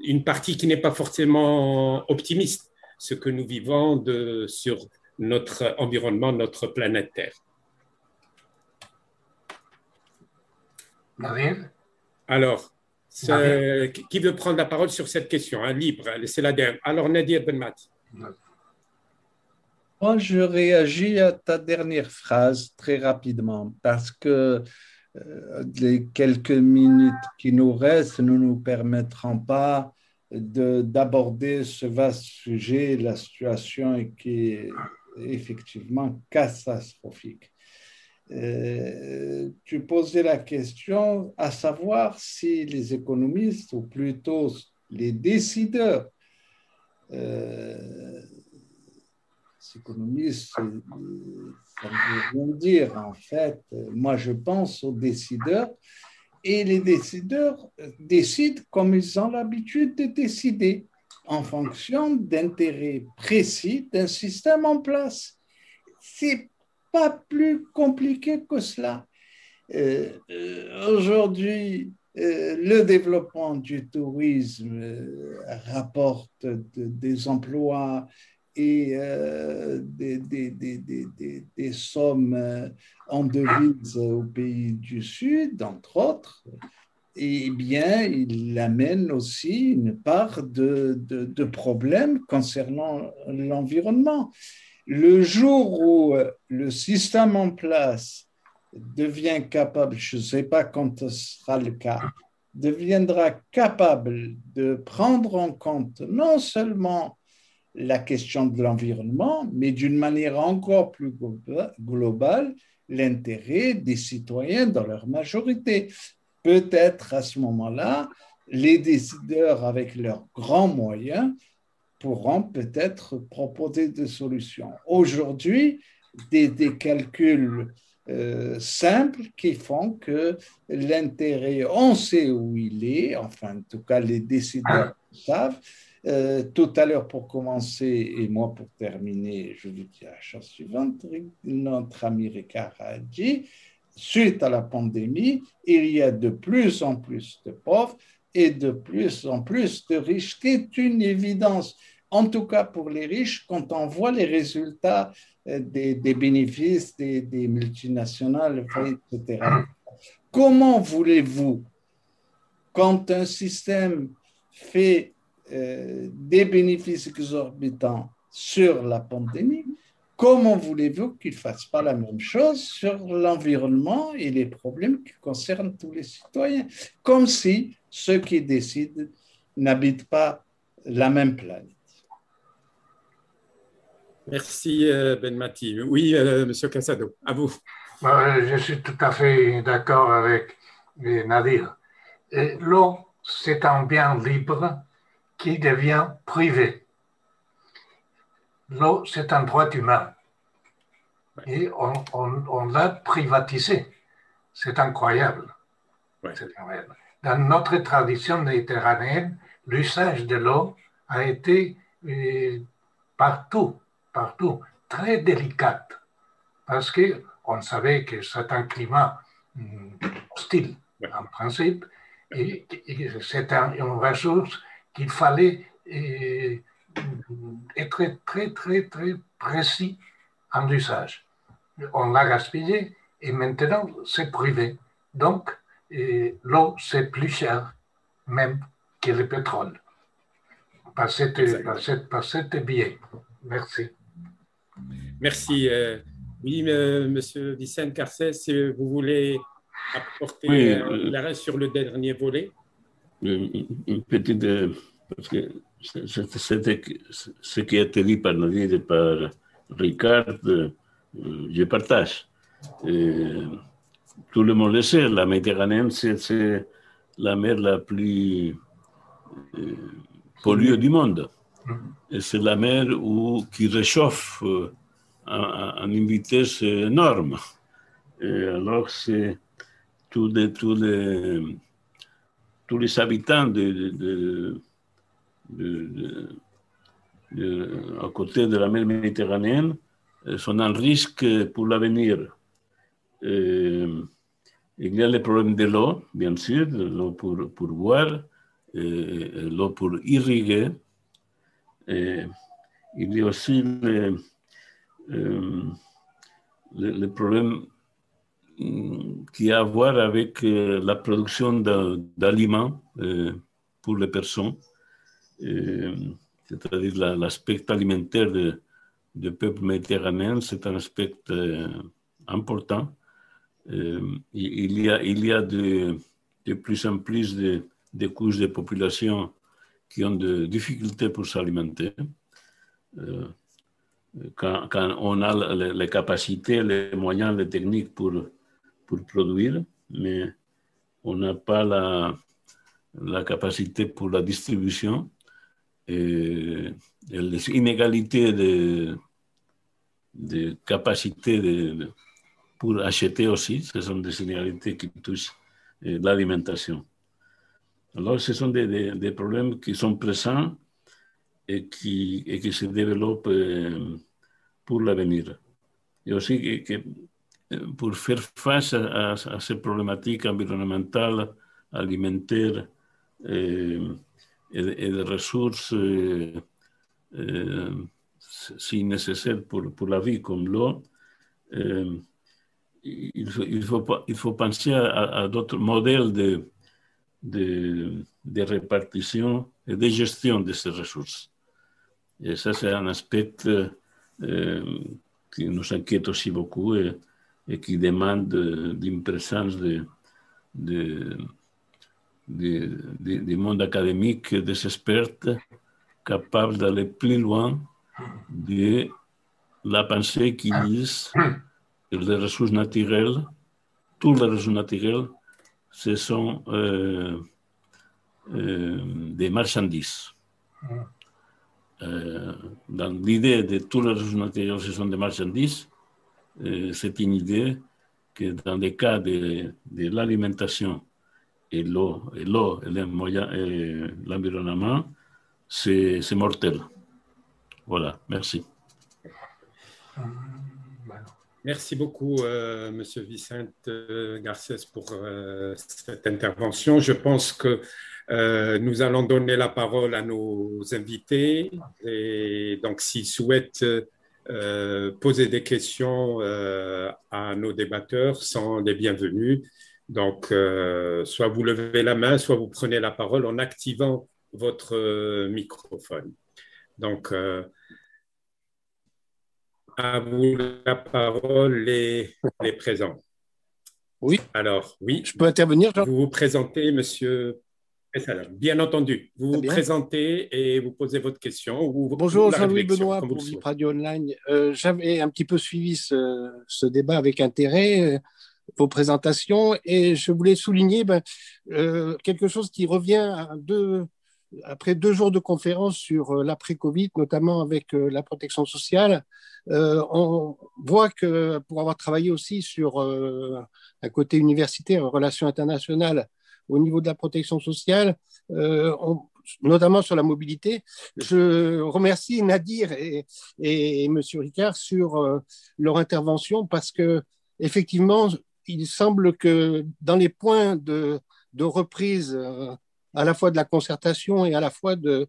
une partie qui n'est pas forcément optimiste, ce que nous vivons sur notre environnement, notre planète Terre? Nadir? Alors, qui veut prendre la parole sur cette question? Libre, c'est la dernière. Alors, Nadir Benmati. Moi, je réagis à ta dernière phrase très rapidement parce que les quelques minutes qui nous restent ne nous permettront pas d'aborder ce vaste sujet. La situation qui est effectivement catastrophique. Tu posais la question à savoir si les économistes, ou plutôt les décideurs, économistes, ça ne veut rien dire en fait. Moi, je pense aux décideurs et les décideurs décident comme ils ont l'habitude de décider en fonction d'intérêts précis d'un système en place. C'est pas plus compliqué que cela. Aujourd'hui, le développement du tourisme rapporte des emplois et des sommes en devises au pays du Sud, entre autres. Eh bien, il amène aussi une part de problèmes concernant l'environnement. Le jour où le système en place devient capable, je ne sais pas quand ce sera le cas, deviendra capable de prendre en compte non seulement la question de l'environnement, mais d'une manière encore plus globale, l'intérêt des citoyens dans leur majorité. Peut-être à ce moment-là, les décideurs, avec leurs grands moyens, pourront peut-être proposer des solutions. Aujourd'hui, des calculs simples qui font que l'intérêt, on sait où il est, enfin, en tout cas, les décideurs savent. Tout à l'heure, pour commencer, et moi pour terminer, je vous dis la chose suivante, notre ami Ricard a dit, suite à la pandémie, il y a de plus en plus de pauvres et de plus en plus de riches, ce qui est une évidence. En tout cas, pour les riches, quand on voit les résultats des bénéfices des multinationales, etc. Comment voulez-vous, quand un système fait des bénéfices exorbitants sur la pandémie, comment voulez-vous qu'il ne fasse pas la même chose sur l'environnement et les problèmes qui concernent tous les citoyens? Comme si ceux qui décident n'habitent pas la même planète. Merci Benmati. Oui, Monsieur Casado, à vous. Je suis tout à fait d'accord avec Nadir. L'eau, c'est un bien libre qui devient privé. L'eau, c'est un droit humain. Et on l'a privatisé. C'est incroyable. Ouais. C'est incroyable. Dans notre tradition méditerranéenne, l'usage de l'eau a été partout, très délicate. Parce qu'on savait que c'est un climat hostile, en principe, et c'est une ressource qu'il fallait être très, très, très précis en usage. On l'a gaspillé et maintenant c'est privé. Donc, l'eau, c'est plus cher même que le pétrole. Par cette biais. Merci. Merci. Oui, Monsieur Vicente Garcés, si vous voulez apporter l'arrêt sur le dernier volet. Une petite, parce que c'était ce qui a été dit par Nadir et par Ricard, je partage. Tout le monde le sait, la Méditerranée, c'est la mer la plus polluée du monde. Et c'est la mer qui réchauffe à une vitesse énorme. Alors, c'est tous les habitants à côté de la mer Méditerranée sont en risque pour l'avenir. Il y a les problèmes de l'eau, bien sûr, de l'eau pour boire, l'eau pour irriguer. Il y a aussi le problème qui a à voir avec la production d'aliments pour les personnes, c'est-à-dire l'aspect alimentaire du peuple méditerranéen, c'est un aspect important. Il y a de plus en plus de couches de population qui ont des difficultés pour s'alimenter. Quand on a les capacités, les moyens, les techniques pour produire, mais on n'a pas la capacité pour la distribution. Et les inégalités de capacité pour acheter aussi, ce sont des inégalités qui touchent l'alimentation. Alors, ce sont des problèmes qui sont présents et qui se développent pour l'avenir. Et aussi que pour faire face à ces problématiques environnementales, alimentaires et de ressources si nécessaires pour la vie, comme l'eau, il faut penser à d'autres modèles de répartition et de gestion de ces ressources. Et ça, c'est un aspect qui nous inquiète aussi beaucoup et qui demande une présence du monde académique, des experts capables d'aller plus loin de la pensée qui disent que les ressources naturelles, toutes les ressources naturelles, ce sont des marchandises. Dans l'idée de toutes les ressources naturelles, ce sont des marchandises, c'est une idée que dans les cas de l'alimentation et l'eau et l'environnement, c'est mortel. Voilà, merci. Merci beaucoup, Monsieur Vicente Garcés, pour cette intervention. Je pense que nous allons donner la parole à nos invités. Et donc, s'ils souhaitent poser des questions à nos débatteurs, sont les bienvenus. Donc, soit vous levez la main, soit vous prenez la parole en activant votre microphone. Donc, à vous la parole, les présents. Oui. Alors, oui. Je peux intervenir, Jean? Vous vous présentez, monsieur. Bien entendu. Vous vous présentez et vous posez votre question. Bonjour, Jean-Louis Benoît pour VIP Radio Online. J'avais un petit peu suivi ce débat avec intérêt, vos présentations, et je voulais souligner quelque chose qui revient après 2 jours de conférence sur l'après-Covid, notamment avec la protection sociale. On voit que pour avoir travaillé aussi sur un côté universitaire, relations internationales, au niveau de la protection sociale, notamment sur la mobilité, je remercie Nadir et M. Ricard sur leur intervention parce que effectivement, il semble que dans les points de reprise à la fois de la concertation et à la fois du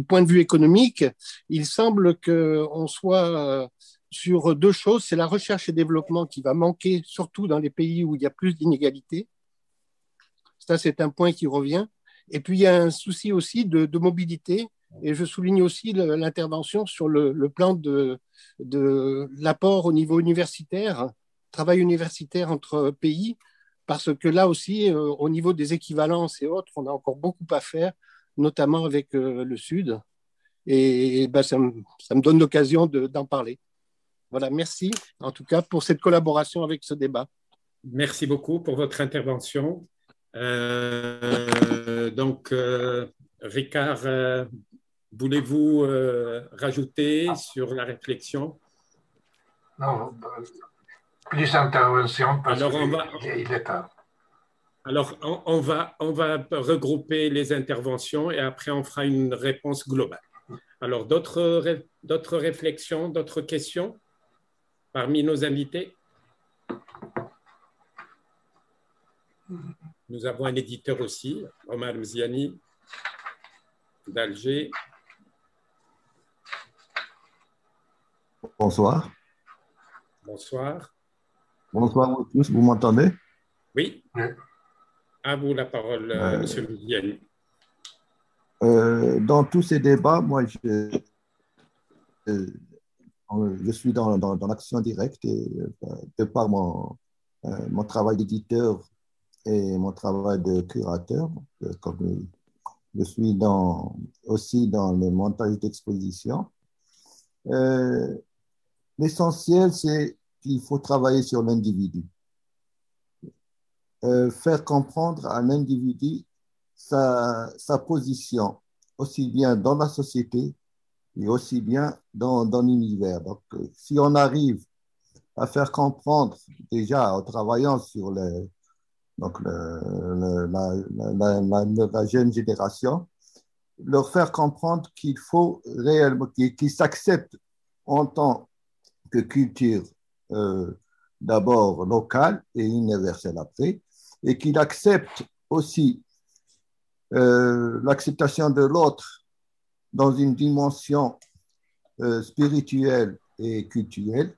point de vue économique, il semble qu'on soit sur 2 choses. C'est la recherche et développement qui va manquer, surtout dans les pays où il y a plus d'inégalités. Ça, c'est un point qui revient. Et puis, il y a un souci aussi de mobilité. Et je souligne aussi l'intervention sur le plan de l'apport au niveau universitaire, travail universitaire entre pays, parce que là aussi, au niveau des équivalences et autres, on a encore beaucoup à faire, notamment avec le Sud. Et ça me donne l'occasion d'en parler. Voilà, merci en tout cas pour cette collaboration avec ce débat. Merci beaucoup pour votre intervention. Donc, Ricard, voulez-vous rajouter sur la réflexion? Non, plus d'interventions parce Alors, qu'il est tard. Alors, on va regrouper les interventions et après, on fera une réponse globale. Alors, d'autres réflexions, d'autres questions parmi nos invités? Nous avons un éditeur aussi, Omar Mziani, d'Alger. Bonsoir. Bonsoir. Bonsoir à tous, vous m'entendez? Oui. Oui. À vous la parole, Monsieur Mziani. Dans tous ces débats, moi, je suis dans l'action directe et de par mon travail d'éditeur et mon travail de curateur, comme je suis aussi dans le montage d'exposition. L'essentiel, c'est qu'il faut travailler sur l'individu. Faire comprendre à l'individu sa position, aussi bien dans la société et aussi bien dans l'univers. Donc, si on arrive à faire comprendre, déjà en travaillant sur la jeune génération, leur faire comprendre qu'il faut réellement, qu'ils s'acceptent en tant que culture d'abord locale et universelle après, et qu'il accepte aussi l'acceptation de l'autre dans une dimension spirituelle et culturelle.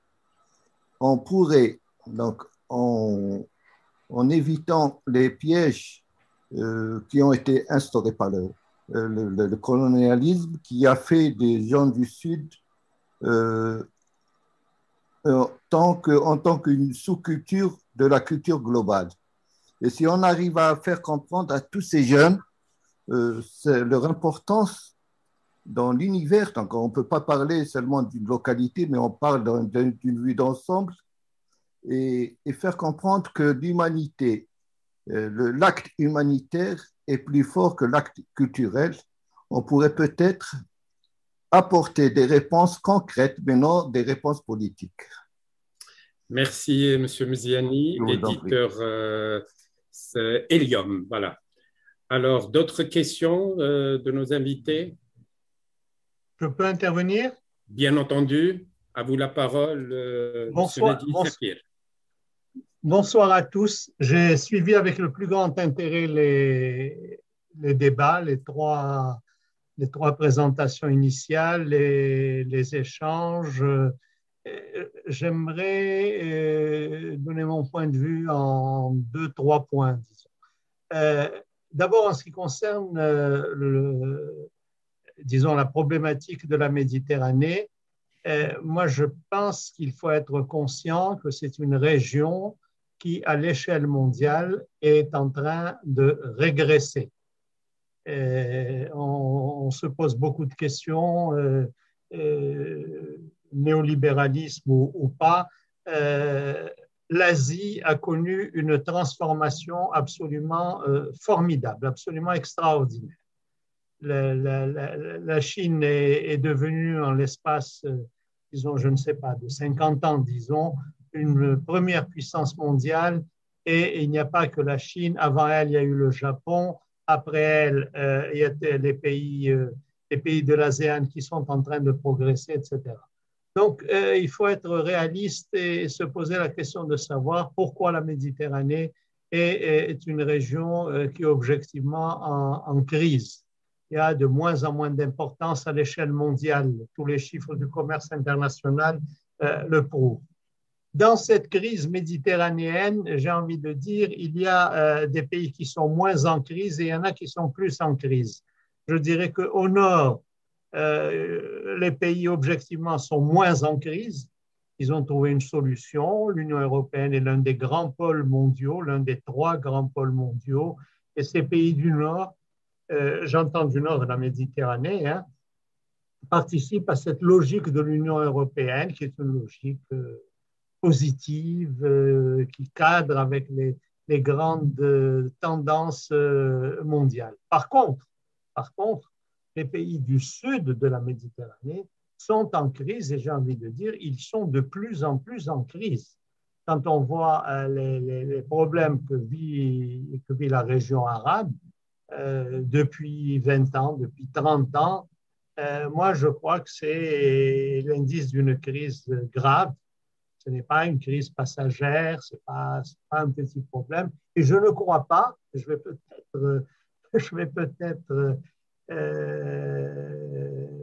On pourrait, donc, en évitant les pièges qui ont été instaurés par le colonialisme, qui a fait des gens du Sud en tant qu'une sous-culture de la culture globale. Et si on arrive à faire comprendre à tous ces jeunes leur importance dans l'univers, donc on ne peut pas parler seulement d'une localité, mais on parle d'une vue d'ensemble, et faire comprendre que l'humanité, l'acte humanitaire est plus fort que l'acte culturel. On pourrait peut-être apporter des réponses concrètes, mais non des réponses politiques. Merci, M. Mziani, éditeur Hélium. Voilà. Alors, d'autres questions de nos invités? Je peux intervenir? Bien entendu. À vous la parole, bonsoir, bonsoir à tous. J'ai suivi avec le plus grand intérêt les débats, les trois présentations initiales, les échanges. J'aimerais donner mon point de vue en 2-3 points, disons. D'abord, en ce qui concerne disons, la problématique de la Méditerranée, moi, je pense qu'il faut être conscient que c'est une région qui, à l'échelle mondiale, est en train de régresser. On se pose beaucoup de questions, néolibéralisme ou pas. L'Asie a connu une transformation absolument formidable, absolument extraordinaire. La Chine est devenue en l'espace, disons, je ne sais pas, de 50 ans, disons, une première puissance mondiale, et il n'y a pas que la Chine. Avant elle, il y a eu le Japon. Après elle, il y a les pays de l'ASEAN qui sont en train de progresser, etc. Donc, il faut être réaliste et se poser la question de savoir pourquoi la Méditerranée est une région qui est objectivement en crise. Il y a de moins en moins d'importance à l'échelle mondiale. Tous les chiffres du commerce international le prouvent. Dans cette crise méditerranéenne, j'ai envie de dire, il y a des pays qui sont moins en crise et il y en a qui sont plus en crise. Je dirais qu'au nord, les pays objectivement sont moins en crise. Ils ont trouvé une solution. L'Union européenne est l'un des grands pôles mondiaux, l'un des 3 grands pôles mondiaux. Et ces pays du nord, j'entends du nord de la Méditerranée, hein, participent à cette logique de l'Union européenne, qui est une logique positive, qui cadre avec les grandes tendances mondiales. Par contre, les pays du sud de la Méditerranée sont en crise, et j'ai envie de dire, ils sont de plus en plus en crise. quand on voit les problèmes que vit la région arabe depuis 20 ans, depuis 30 ans, moi, je crois que c'est l'indice d'une crise grave. Ce n'est pas une crise passagère, ce n'est pas un petit problème. Et je ne crois pas, je vais peut-être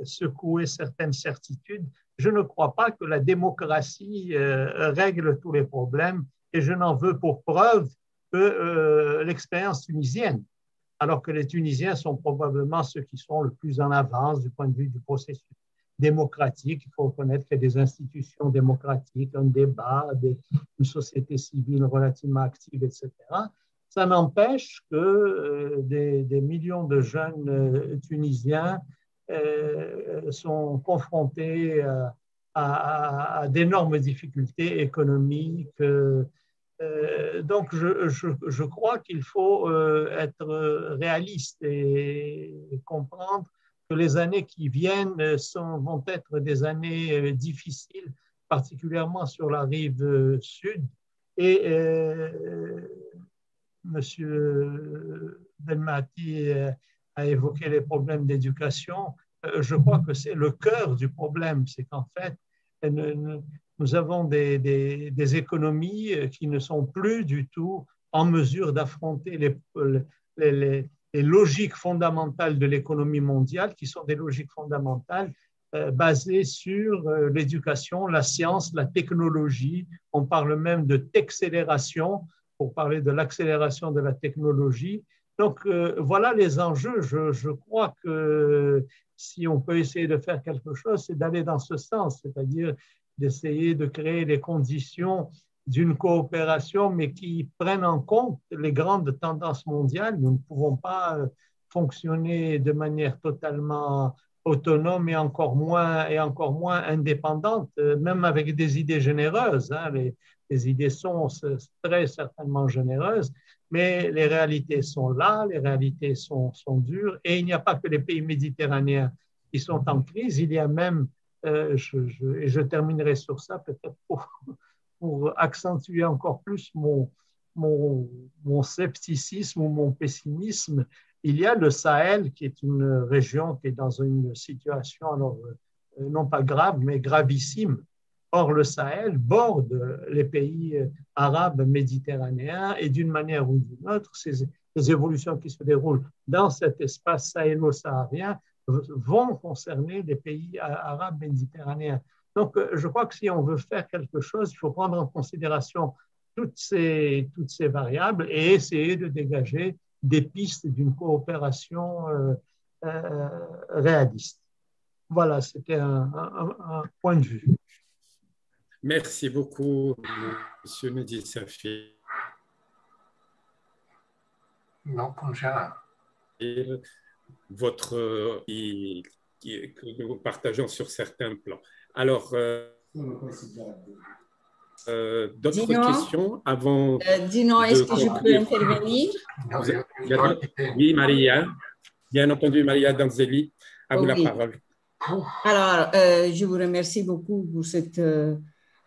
secouer certaines certitudes, je ne crois pas que la démocratie règle tous les problèmes, et je n'en veux pour preuve que l'expérience tunisienne, alors que les Tunisiens sont probablement ceux qui sont le plus en avance du point de vue du processus démocratique. Il faut reconnaître qu'il y a des institutions démocratiques, un débat, une société civile relativement active, etc. Ça n'empêche que des millions de jeunes Tunisiens sont confrontés à d'énormes difficultés économiques. Donc, je crois qu'il faut être réaliste et comprendre que les années qui viennent vont être des années difficiles, particulièrement sur la rive sud. Et M. Belmati a évoqué les problèmes d'éducation. Je crois que c'est le cœur du problème, c'est qu'en fait, nous avons des économies qui ne sont plus du tout en mesure d'affronter les logiques fondamentales de l'économie mondiale, qui sont des logiques fondamentales basées sur l'éducation, la science, la technologie. On parle même de t'accélération pour parler de l'accélération de la technologie. Donc, voilà les enjeux. Je crois que si on peut essayer de faire quelque chose, c'est d'aller dans ce sens, c'est-à-dire d'essayer de créer les conditions d'une coopération, mais qui prennent en compte les grandes tendances mondiales. Nous ne pouvons pas fonctionner de manière totalement autonome et encore moins indépendante, même avec des idées généreuses. Hein. Les idées sont très certainement généreuses, mais les réalités sont là, les réalités sont dures, et il n'y a pas que les pays méditerranéens qui sont en crise, il y a même, et je terminerai sur ça peut-être pour accentuer encore plus mon scepticisme ou mon pessimisme, il y a le Sahel qui est une région qui est dans une situation, alors, non pas grave, mais gravissime. Or, le Sahel borde les pays arabes méditerranéens et d'une manière ou d'une autre, ces évolutions qui se déroulent dans cet espace sahélo-saharien vont concerner les pays arabes méditerranéens. Donc, je crois que si on veut faire quelque chose, il faut prendre en considération toutes ces variables et essayer de dégager des pistes d'une coopération réaliste. Voilà, c'était un point de vue. Merci beaucoup, M. Mehdi Safi. Non, Punjab. Que nous partageons sur certains plans. Alors, d'autres questions avant Dino, est-ce que je peux intervenir? Oui, Maria. Bien entendu, Maria Danzeli, à vous la parole. Alors, je vous remercie beaucoup pour cette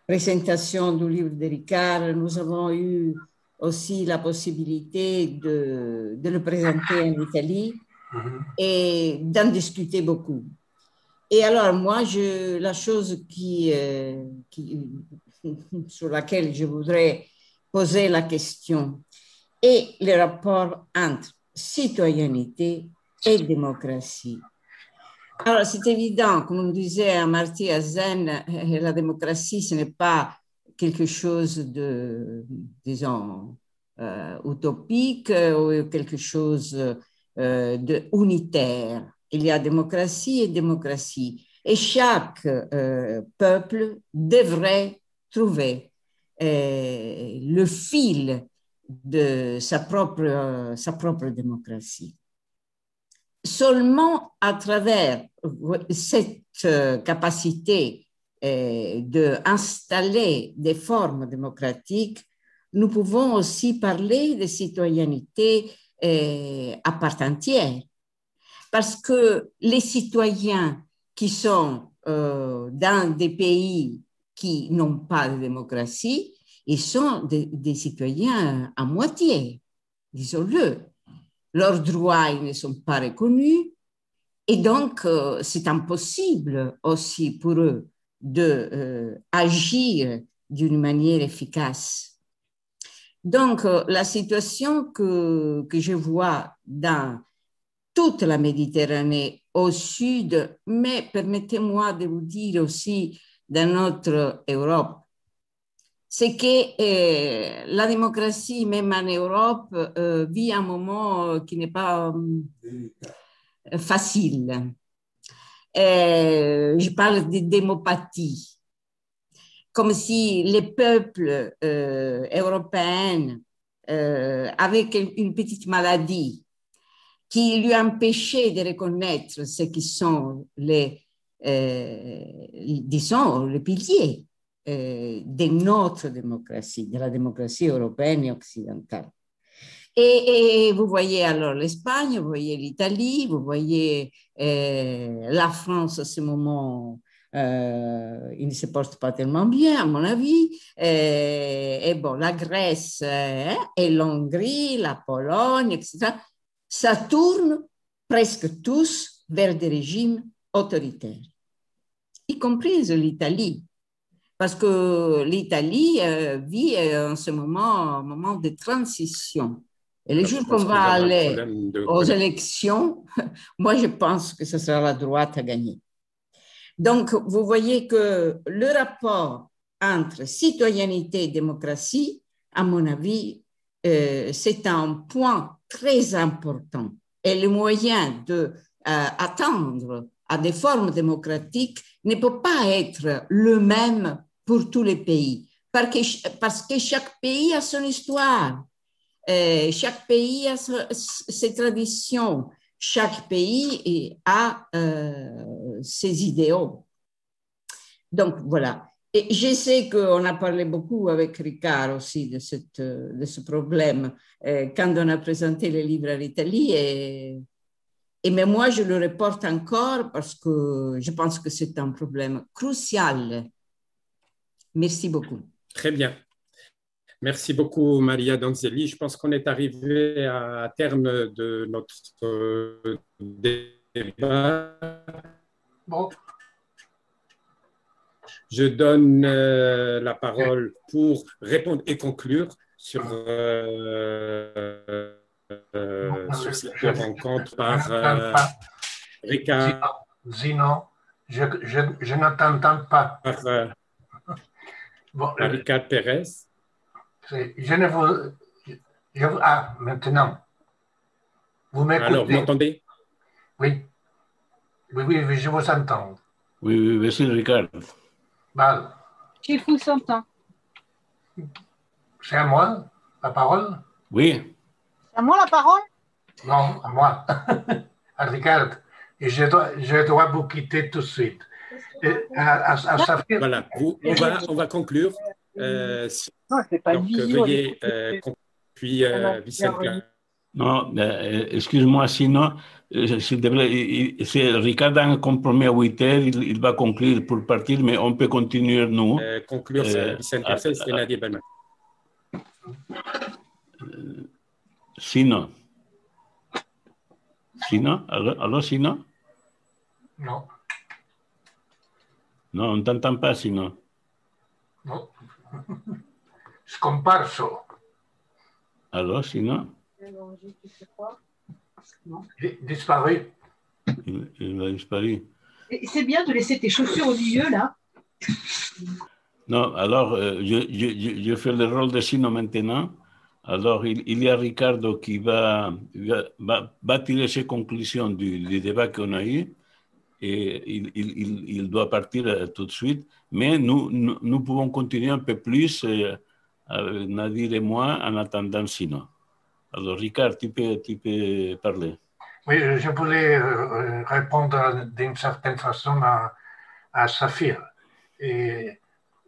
présentation du livre de Ricard. Nous avons eu aussi la possibilité de le présenter en Italie et d'en discuter beaucoup. Et alors, moi, la chose sur laquelle je voudrais poser la question est le rapport entre citoyenneté et démocratie. Alors, c'est évident, comme on disait à Amartya Sen, la démocratie, ce n'est pas quelque chose de, disons, utopique ou quelque chose de unitaire. Il y a démocratie et démocratie. Et chaque peuple devrait trouver le fil de sa propre démocratie. Seulement à travers cette capacité d'installer des formes démocratiques, nous pouvons aussi parler de citoyenneté à part entière. Parce que les citoyens qui sont dans des pays qui n'ont pas de démocratie, ils sont des citoyens à moitié, disons-le. Leurs droits ils ne sont pas reconnus et donc c'est impossible aussi pour eux d'agir d'une manière efficace. Donc, la situation que je vois dans toute la Méditerranée au sud, mais permettez-moi de vous dire aussi dans notre Europe, c'est que la démocratie, même en Europe, vit un moment qui n'est pas facile. Je parle de démopathie. Comme si les peuples européens, avec une petite maladie qui lui empêchait de reconnaître ce qui sont disons, les piliers de notre démocratie, de la démocratie européenne et occidentale. Et vous voyez alors l'Espagne, vous voyez l'Italie, vous voyez la France à ce moment. Il ne se porte pas tellement bien, à mon avis. Et bon, la Grèce et l'Hongrie, la Pologne, etc., ça tourne presque tous vers des régimes autoritaires, y compris l'Italie. Parce que l'Italie vit en ce moment un moment de transition. Et le jour qu'on va aller aux élections, moi je pense que ce sera la droite à gagner. Donc, vous voyez que le rapport entre citoyenneté et démocratie, à mon avis, c'est un point très important. Et le moyen d'atteindre à des formes démocratiques ne peut pas être le même pour tous les pays, parce que chaque pays a son histoire, chaque pays a ses traditions, chaque pays a ses idéaux. Donc, voilà. Et je sais qu'on a parlé beaucoup avec Ricard aussi de ce problème quand on a présenté les livres à l'Italie. Mais moi, je le reporte encore parce que je pense que c'est un problème crucial. Merci beaucoup. Très bien. Merci beaucoup, Maria Donzelli. Je pense qu'on est arrivé à terme de notre débat. Bon. Je donne la parole pour répondre et conclure sur cette rencontre par Ricard. Zino, je ne t'entends pas. Par Ricard Pérez. Maintenant. Vous m'écoutez? Alors, vous m'entendez? Oui. Oui, je vous entends. Oui, merci, Ricard. Mal. Je vous entends. C'est à moi la parole? Oui. C'est à moi la parole? Non, à moi. À Ricard. Et je dois vous quitter tout de suite. Voilà, on va conclure. Non, c'est pas donc, veuillez puis Vicente. Non, excuse-moi, sinon, s'il te plaît, c'est Ricard a un compromis à 8h, il va conclure pour partir, mais on peut continuer, nous. Conclure, c'est Vicente Garcés et Nadia Belman. Sinon? Alors, sinon? Non. Non, on ne t'entend pas, sinon. Non. Scomparso. Alors, sinon? Disparu. Il a disparu. C'est bien de laisser tes chaussures au milieu, là. Non, alors, je fais le rôle de Sino maintenant. Alors, il y a Ricardo qui va tirer ses conclusions du débat qu'on a eu. Et il doit partir tout de suite. Mais nous pouvons continuer un peu plus, Nadir et moi, en attendant Sino. Alors, Ricard, tu peux parler. Oui, je voulais répondre d'une certaine façon à Saphir. Et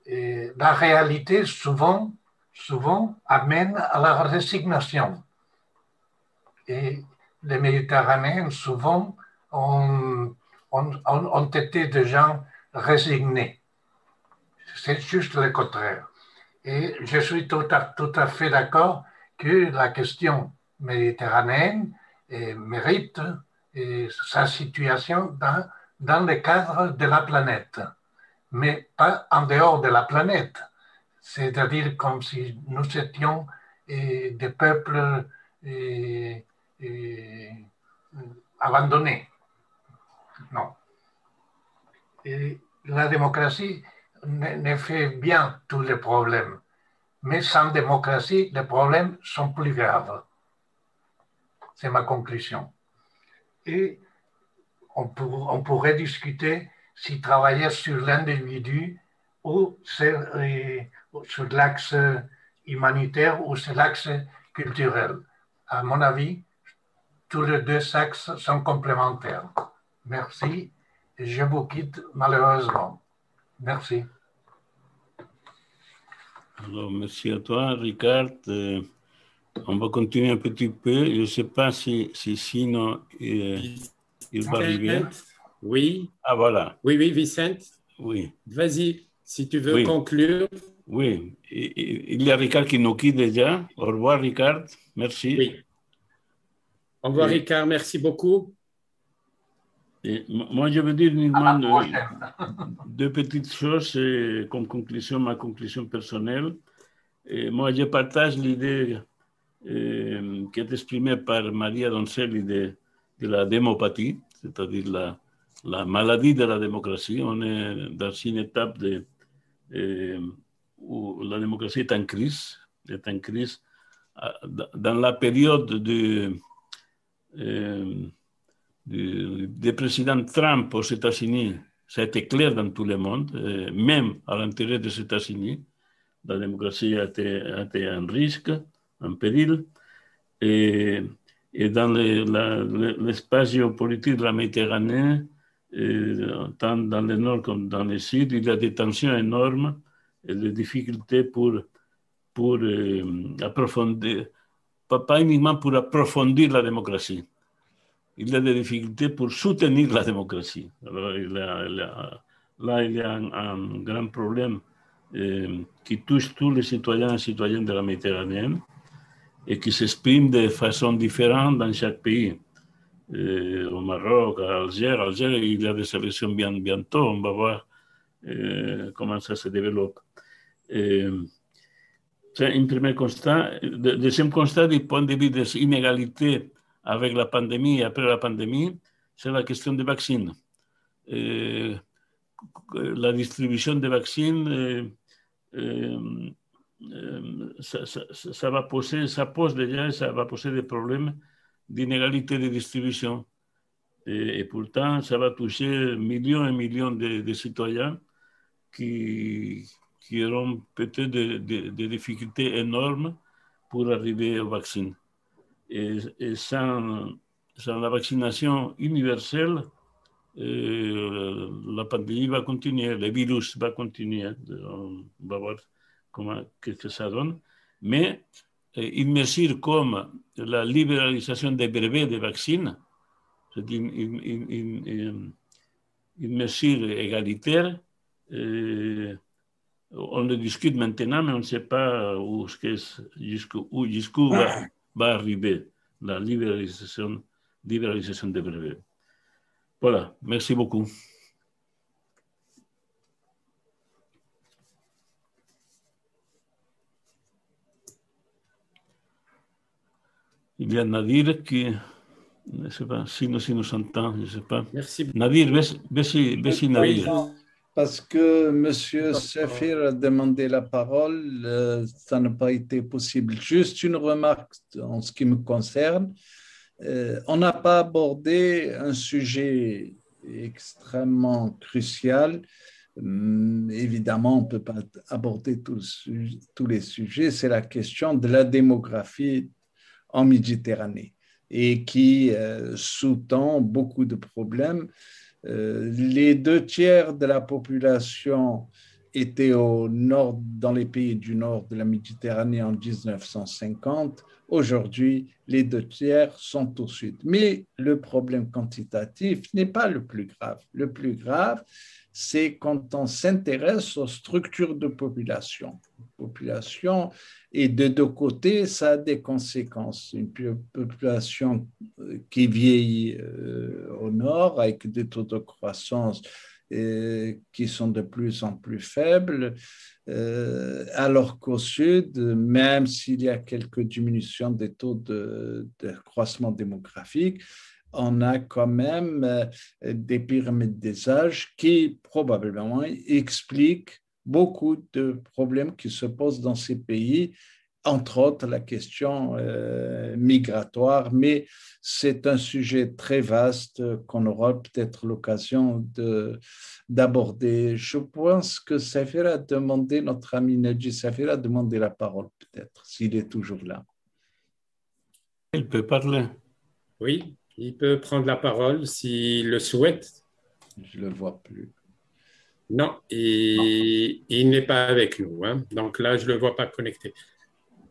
la réalité, souvent, amène à la résignation. Et les Méditerranéens, souvent, ont été des gens résignés. C'est juste le contraire. Et je suis tout à fait d'accord que la question méditerranéenne mérite sa situation dans le cadre de la planète, mais pas en dehors de la planète. C'est-à-dire comme si nous étions des peuples abandonnés. Non. Et la démocratie ne fait bien tous les problèmes, mais sans démocratie, les problèmes sont plus graves. C'est ma conclusion. Et on pourrait discuter si travailler sur l'individu ou sur l'axe humanitaire ou sur l'axe culturel. À mon avis, tous les deux axes sont complémentaires. Merci. Et je vous quitte malheureusement. Merci. Alors, merci à toi, Ricard. On va continuer un petit peu. Je ne sais pas si sinon il va arriver. Oui. Ah, voilà. Oui, Vicente. Oui. Vas-y, si tu veux conclure. Oui. Il y a Ricard qui nous quitte déjà. Au revoir, Ricard. Merci. Oui. Au revoir, Ricard. Merci beaucoup. Et moi, je veux dire uniquement deux petites choses comme conclusion, ma conclusion personnelle. Et moi, je partage l'idée qui est exprimée par Maria Doncelli de la démopathie, c'est-à-dire la maladie de la démocratie. On est dans une étape où la démocratie est en crise. Dans la période du président Trump aux États-Unis, ça a été clair dans tout le monde, même à l'intérieur des États-Unis. La démocratie a été en risque, en péril. Et dans l'espace géopolitique de la Méditerranée, tant dans le nord comme dans le sud, il y a des tensions énormes et des difficultés pour approfondir, pas uniquement pour approfondir la démocratie. Il y a des difficultés pour soutenir la démocratie. Alors, là, il y a un grand problème qui touche tous les citoyens et citoyennes de la Méditerranée et qui s'exprime de façon différente dans chaque pays. Au Maroc, à Alger, il y a des élections bientôt. On va voir comment ça se développe. C'est un premier constat. Deuxième constat, du point de vue des inégalités avec la pandémie et après la pandémie, c'est la question des vaccins. La distribution des vaccins, ça pose des problèmes d'inégalité de distribution. Et pourtant, ça va toucher millions et millions de citoyens qui auront peut-être des difficultés énormes pour arriver au vaccin. Et sans la vaccination universelle, la pandémie va continuer, le virus va continuer. On va voir qu'est-ce que ça donne. Mais une mesure comme la libéralisation des brevets des vaccins, c'est une mesure égalitaire. On le discute maintenant, mais on ne sait pas jusqu'où va arriver la libéralisation des brevets. Voilà, merci beaucoup. Il y a Nadir qui, je ne sais pas, si nous entend, je ne sais pas. Merci. Nadir, vas-y, Nadir. Parce que M. Safir a demandé la parole, ça n'a pas été possible. Juste une remarque en ce qui me concerne. On n'a pas abordé un sujet extrêmement crucial. Évidemment, on ne peut pas aborder tous les sujets. C'est la question de la démographie en Méditerranée et qui sous-tend beaucoup de problèmes. Les 2/3 de la population étaient au nord, dans les pays du nord de la Méditerranée en 1950. Aujourd'hui, les 2/3 sont au sud. Mais le problème quantitatif n'est pas le plus grave. Le plus grave, c'est quand on s'intéresse aux structures de population. Et de deux côtés, ça a des conséquences. Une population qui vieillit au nord avec des taux de croissance qui sont de plus en plus faibles, alors qu'au sud, même s'il y a quelques diminutions des taux de croissance démographique, on a quand même des pyramides des âges qui probablement expliquent beaucoup de problèmes qui se posent dans ces pays, entre autres la question migratoire, mais c'est un sujet très vaste qu'on aura peut-être l'occasion d'aborder. Je pense que Saphir a demandé, notre ami Nedji Saphir a demandé la parole peut-être, s'il est toujours là. Il peut parler. Oui, il peut prendre la parole s'il le souhaite. Je ne le vois plus. Non, il n'est pas avec nous. Hein. Donc là, je ne le vois pas connecté.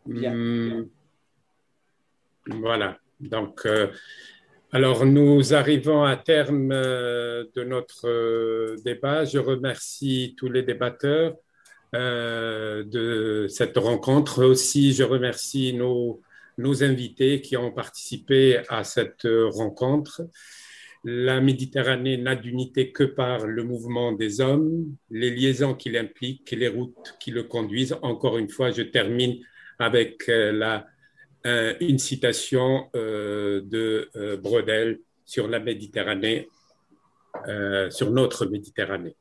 Bien. Voilà. Donc, alors, nous arrivons à terme de notre débat. Je remercie tous les débatteurs de cette rencontre. Aussi, je remercie nos invités qui ont participé à cette rencontre. La Méditerranée n'a d'unité que par le mouvement des hommes, les liaisons qui l'impliquent, les routes qui le conduisent. Encore une fois, je termine avec une citation de Brodel sur la Méditerranée, sur notre Méditerranée.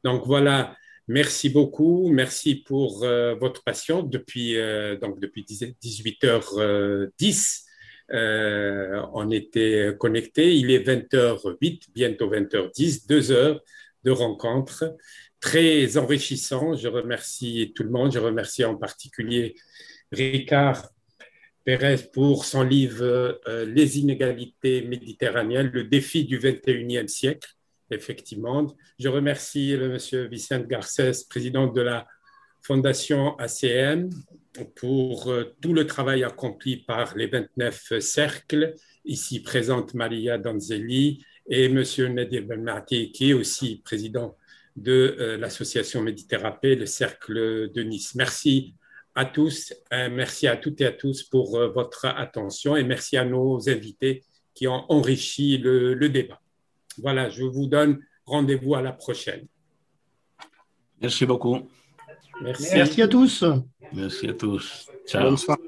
Donc voilà, merci beaucoup, merci pour votre patience depuis 18h10. On était connectés, il est 20h08, bientôt 20h10, 2 heures de rencontre, très enrichissant. Je remercie tout le monde, je remercie en particulier Ricard Pérez pour son livre Les inégalités méditerranéennes, le défi du 21e siècle, effectivement. Je remercie le monsieur Vicente Garcés, président de la Fondation ACM, pour tout le travail accompli par les 29 cercles, ici présente Maria Donzelli et monsieur Nedir Belmati, qui est aussi président de l'association Méditerranée, le cercle de Nice. Merci à tous, merci à toutes et à tous pour votre attention et merci à nos invités qui ont enrichi le débat. Voilà, je vous donne rendez-vous à la prochaine. Merci beaucoup. Merci. Merci à tous. Merci à tous. Ciao. Bonne soirée.